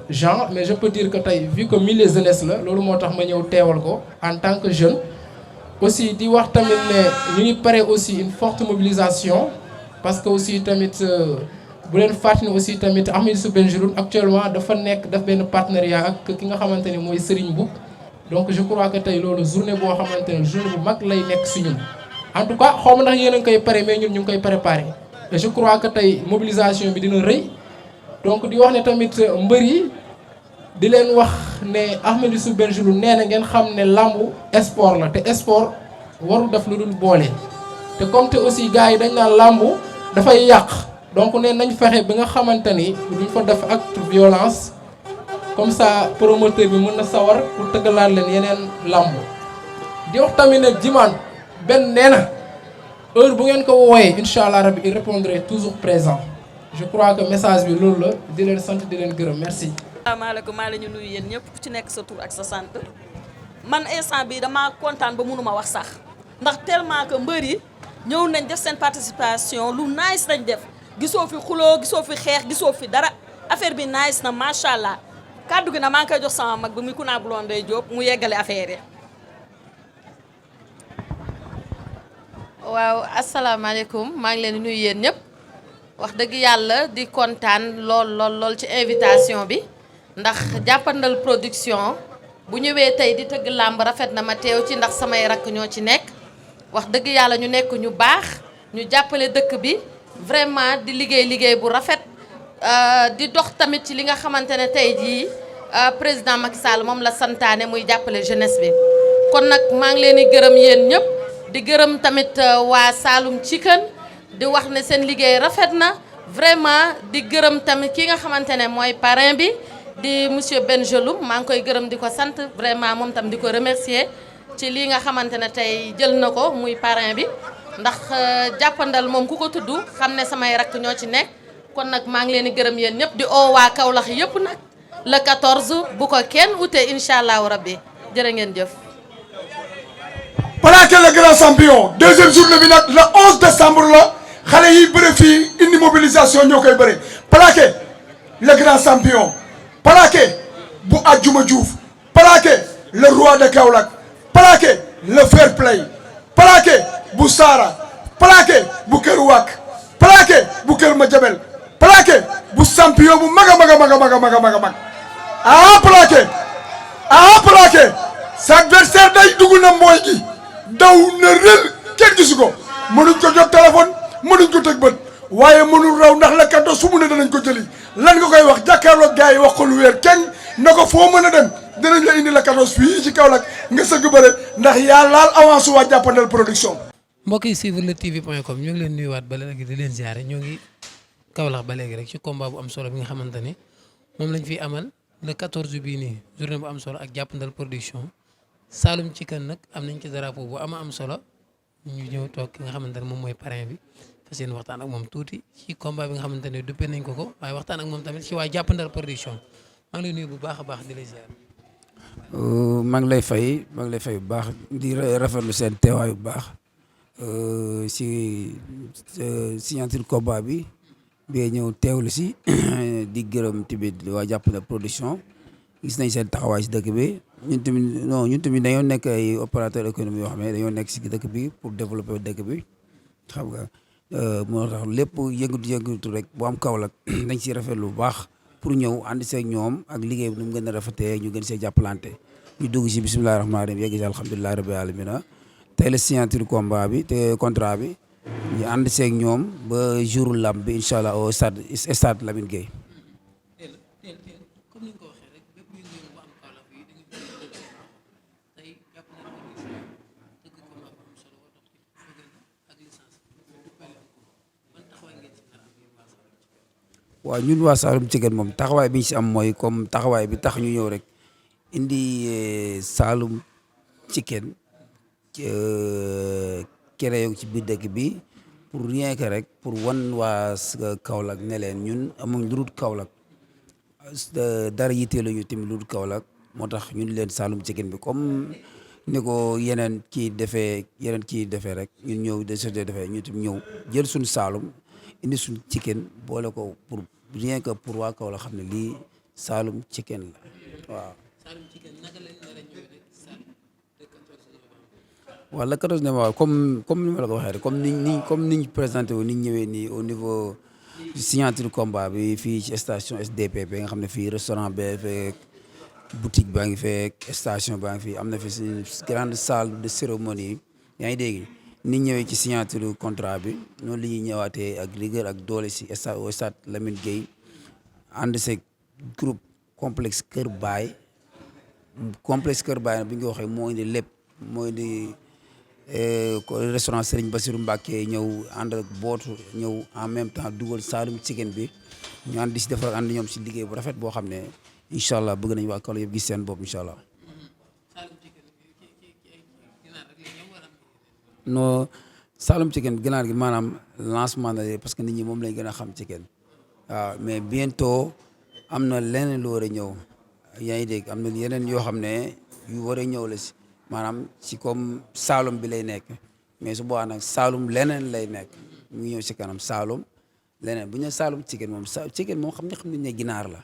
gens mais je peux dire que tey vu que milieu jeunesse la loolu moo tax ma ñëw teewal ko en tant que jeune aussi di wax tamit ne ñu ngi pare aussi une forte mobilisation parce que aussi tamit bu leen fàttali aussi tamit Ahmed Youssouf Benjeloun actuellement dafa def benn partenariat ak ki nga xamante ne mooy Serigne Bouk donc je crois que tey loolu journée boo xamante ne journée bu mag lay nekk si ñun en tout cas xaw ma ndax yéen a ngi koy pare mais ñun ñu ngi koy préparé et je crois que tey mobilisation bi dina rëy donc di wax ne tamit mbër yi di leen wax ne Ahmed Youssouf Benjeloun nee na ngeen xam ne lambu sport la te sport warul def lu dul boole te comme te aussi gars yi dañ naan lambu dafay yàq donc ne nañ fexe bi nga xamante ni duñ fa def acte violence comme ça promoteur bi mën na sawar pour tëggalaat leen yeneen lamb di wax tamit ne Djimane benn nee na heure bu ngeen ko wooyee incha allah rabi il répondrait toujours présent je crois que message bi loolu la di leen sant di leen gërëm merci. asalaamaaleykum maa la ñu nuyu yéen ñëpp ku ci nekk sa tur ak sa sant man instant bi dama kontaan ba mënuma wax sax ndax tellement que mbër yi ñëw nañ def seen participation lu nice lañ def gisoo fi xuloo gisoo fi xeex gisoo fi dara affaire bi nice na macha allah kàddu gi na maa ngi koy jox sama mag bi muy ku naa buloon day Diop mu yeggale affaire yi. waaw asalaamaaleykum maa ngi leen di nuyu yéen ñëpp wax dëgg yàlla di kontaan lool ci invitation bi ndax jàppandal production bu ñëwee tey di tëgg làmb rafet na ma teew ci ndax samay rakk ñoo ci nekk wax dëgg yàlla ñu nekk ñu baax ñu jàppale dëkk bi vraiment di liggéey bu rafet di dox tamit ci li nga xamante ne tey jii président Macky Sall moom la santaane muy jàppale jeunesse bi kon nag maa ngi leen di gërëm yéen ñëpp di gërëm tamit waa Saloum Chicken di wax ne seen liggéey rafet na vraiment di gërëm tamit ki nga xamante ne mooy parrain bi di monsieur Benjeloum maa ngi koy gërëm di ko sant vraiment moom tam di ko remercier ci lii nga xamante ne tey jël na ko muy parrain bi ndax jàppandal moom ku ko tudd xam ne samay rakk ñoo ci nekk kon nag maa ngi leen di gërëm yéen ñëpp di oo waa Kaolack yëpp nag le 14 bu ko kenn ute incha allahu rabbi jërë ngeen jëf. Plaqué le grand champion deuxième journée bi nag le 11 décembre la xale yi bëre fii indi mobilisation ñoo koy bëre Plaqué le grand champion Plaqué bu Adjuma Diouf Plaqué le roi de Kaolack Plaqué le fair play Plaqué bu Sara Plaqué bu Kër Wak Plaqué bu Kër Madiabel Plaqué bu champion bu mag a mag Plaqué sa adversaire day dugg na mooy gi daw na rël kenn gisu ko mënuñ ko jot téléphone mënuñ ko teg bët waaye mënul raw ndax la kaddo su mu ne danañ ko jëli lan nga koy wax jàkkaarloog gars yi wax ko lu wéer kenn na ko foo mën a dem danañ la indi la kaddo fii ci Kaolack nga sëgg bëre ndax yaa laal avance waa jàppandal production. mbokk yi suivre luttetv.com ñu ngi leen nuyuwaat ba léegi di leen ziare ñoo ngi Kaolack ba léegi rek ci combat bu am solo bi nga xamante ni moom lañ fi amal le 14 bii nii journée bu am solo ak jàppandal production. Saloum Chicken nag am nañ ci drapeau bu am solo ñu ñëw toog ki nga xamante ne moom mooy parrain bi fas yéene waxtaan ak moom tuuti ci combat bi nga xamante ne duppee nañ ko waaye waxtaan ak moom tamit ci waa jàppandal production maa ngi lay nuyu bu baax a baax di la ziar. maa ngi lay fay bu baax di rafetlu seen teewaay bu baax si signature combat bi ñëw teewlu si di gërëm tamit waa jàppandal production gis nañ seen taxawaay si dëkk bi. ñun tamit dañoo nekk ay opérateur économique yoo xam ne dañoo nekk si dëkk bi pour développer dëkk bi xam nga moo tax lépp yëngatu rek bu am Kaolack dañ siy rafetlu bu baax pour ñëw ànd seeg ñoom ak liggéey bi nu mu gën a rafetee ñu gën see jàppalante ñu dugg si bisimilah rahmaani rahiim yegg si alhamdulilah rabbil alamina tey la signature combat bi te contrat bi ñu ànd seeg ñoom ba jour lamb bi incha allah au stade Lamine Gueye. waaw ñun waa Saloum Chicken moom taxawaay bi ñu si am mooy comme taxawaay bi tax ñu ñëw rek indi Saloum Chicken créé ci biir dëkk bi pour rien que rek pour wan waa Kaolack ne leen ñun amuñ lu dul Kaolack dara yitteelu ñu tamit lu dul Kaolack moo tax ñun leen Saloum Chicken bi comme ni ko yeneen kii defee rek ñun ñëw de defee ñu tamit ñëw jël suñu Saloum indi suñu chicken boole ko pour rien que pour waa Kaolack xam ne lii Saloum Chicken la waaw. Saloum Chicken naka lañ nar a ñëwee rek waaw le 14 novembre comme ni ma la ko waxee rek comme niñ présenté wu ni ñu ñëwee nii au niveau signature combat bi fii ci station SDPP nga xam ne fii restaurant bee fekk boutique baa ngi fekk station baa ngi fii am na fi si grande salle de cérémonie yaa ngi dégg. ni ñëwee ci signature contrat bi noonu la ñuy ñëwaatee ak rigueur ak doole si stade Lamine Gueye ànd seeg groupe complexe Kër Baye bi nga waxee moo indi lépp moo indi restaurant Serigne Bassirou Mbacké ñëw ànd ak bootu ñëw en même temps dugal Saloum Chicken bi ñu ànd di si defar ànd ñoom si liggéey bu rafet boo xam ne incha allah bëgg nañu waa Kaolack yëpp gis seen bopp incha allah. non Saloum Chicken ginaar gi maanaam lancement la parce que nit ñi moom lañ gën a xam chicken waaw mais bientôt am na leneen lu war a ñëw yaa ngi dégg am na yeneen yoo xam ne yu war a ñëw la si maanaam si comme Saalum bi lay nekk mais su boobaa nag Saalum leneen lay nekk mu ngi ñëw si kanam Saalum leneen bu ñu nee Saalum chicken moom chicken moom xam nañ ne ginaar la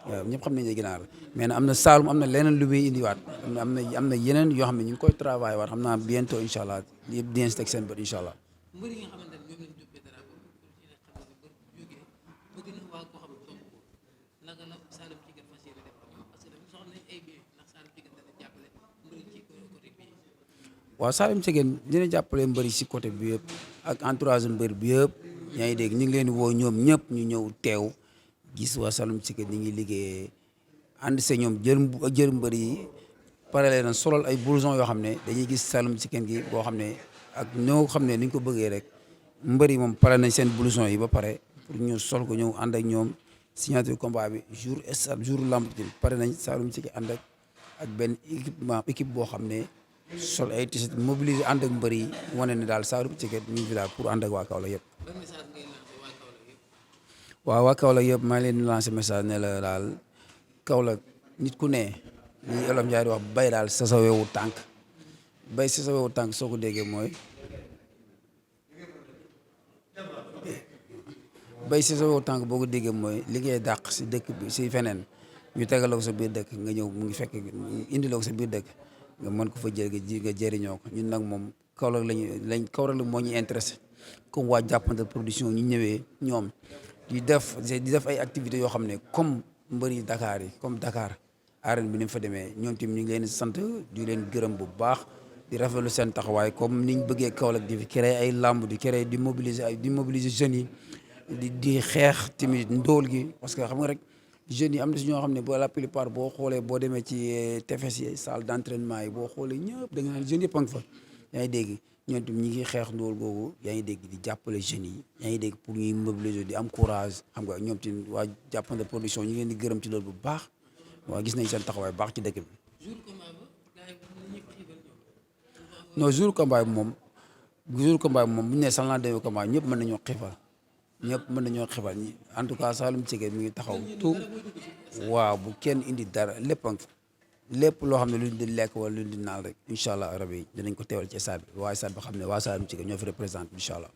waaw ñëpp xam nañ ne ginaar la mais nag am na Saalum am na leneen lu muy indiwaat am na yeneen yoo xam ne ñu ngi koy travail waat xam naa bientôt incha allah yëpp dinañ si teg seen bët incha allah. mbër yi nga xamante ne ñoom lañ duppee drapeau bi pour ñu ne xam ne mbër jógee bëgg na waa koo xam ne topp ko naka la Saalum Chicken fas yéene def ak ñoom parce que dañu soxla nañ ay billets ndax Saalum Chicken dana jàppale mbër yi ci côté bi. waaw Saalum Chicken dina jàppale mbër yi si côté bi yëpp ak entourage mbër bi yëpp yaa ngi dégg ñu ngi leen di woo ñoom ñëpp ñu ñëw teew gis waa Saalum Chicken ñi ngi liggéey ànd see ñoom jël mbër yi pare leen solal ay blouson yoo xam ne dañuy gis Saalum Chicken gi boo xam ne ak ñoo xam ne ni ñu ko bëggee rek mbër yi moom pare nañ seen blouson yi ba pare pour ñu sol ko ñëw ànd ak ñoom signature combat bi jour lamb bi pare nañ Saalum Chicken ànd ak benn équipe boo xam ne sol ay t-shirt mobiliser ànd ak mbër yi wane ne daal Saalum Chicken ñu ngi fi daal pour ànd ak waa Kaolack yëpp. waaw waa Kaolack yëpp maa ngi leen di lancer message ne la daal Kaolack nit ku ne li Olof Njaay di wax bay daal sa wewu tànk bay sa wewu tànk soo ko déggee mooy bay si sa wewu tànk boo ko déggee mooy li ngay dàq si dëkk bi si feneen ñu tegaloo ko sa biir dëkk nga ñëw mu ngi fekk indiloo ko sa biir dëkk nga mën ko fa jël nga jëriñoo ko ñun nag moom Kaolack Kaolack la moo ñu intéressé comme waa Jàppandal production ñu ñëwee ñoom di def ay activités yoo xam ne comme mbëri Dakar yi comme Dakar arène bi ni mu fa demee ñoom tamit ñu ngi leen di sant di leen gërëm bu baax di rafetlu seen taxawaay comme niñ bëggee Kaolack di fi créer ay lamb di créer di mobiliser jeunes yi di xeex tamit ndóol gi parce que xam nga rek jeunes yi am na si ñoo xam ne la plupart boo xoolee boo demee ci tefes yi salle d'entraînement yi boo xoolee ñëpp da nga naan jeunes yëpp a ngi fa yaa ngi dégg ñoom tamit ñi ngi xeex ndóol googu yaa ngi dégg di jàppale jeunes yi yaa ngi dégg pour ñuy mobiliser di am courage xam nga ñoom tamit waa Jàppandal production ñu ngi leen di gërëm ci loolu bu baax waaw gis nañ seen taxawaay baax ci dëkk bi. non jour combat bi moom bu ñu nee sax naa demee combat ñëpp mën nañoo xiifal en tout cas Saalum Chicken mi ngi taxaw tout waaw bu kenn indi dara lépp loo xam ne luñ di lekk wala luñ di naan rek incha allah rabi dinañ ko teewal ci stade bi waaye stade bi xam ne waa Saalum Chicken ñoo fi représenté incha allah.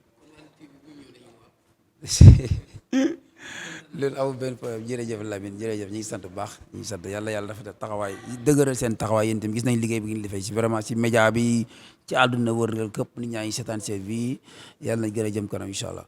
loolu amul benn problème jërëjëf Lamine jërëjëf ñu ngi sant bu baax ñu ngi sant yàlla dafa def taxawaay dëgëral seen taxawaay yéen itam gis nañ liggéey bi ngeen defee si vraiment si média bi ci àdduna wërngal këpp nit ñaa ngi seetaan seen bi yàlla na gën a jëm kanam incha allah.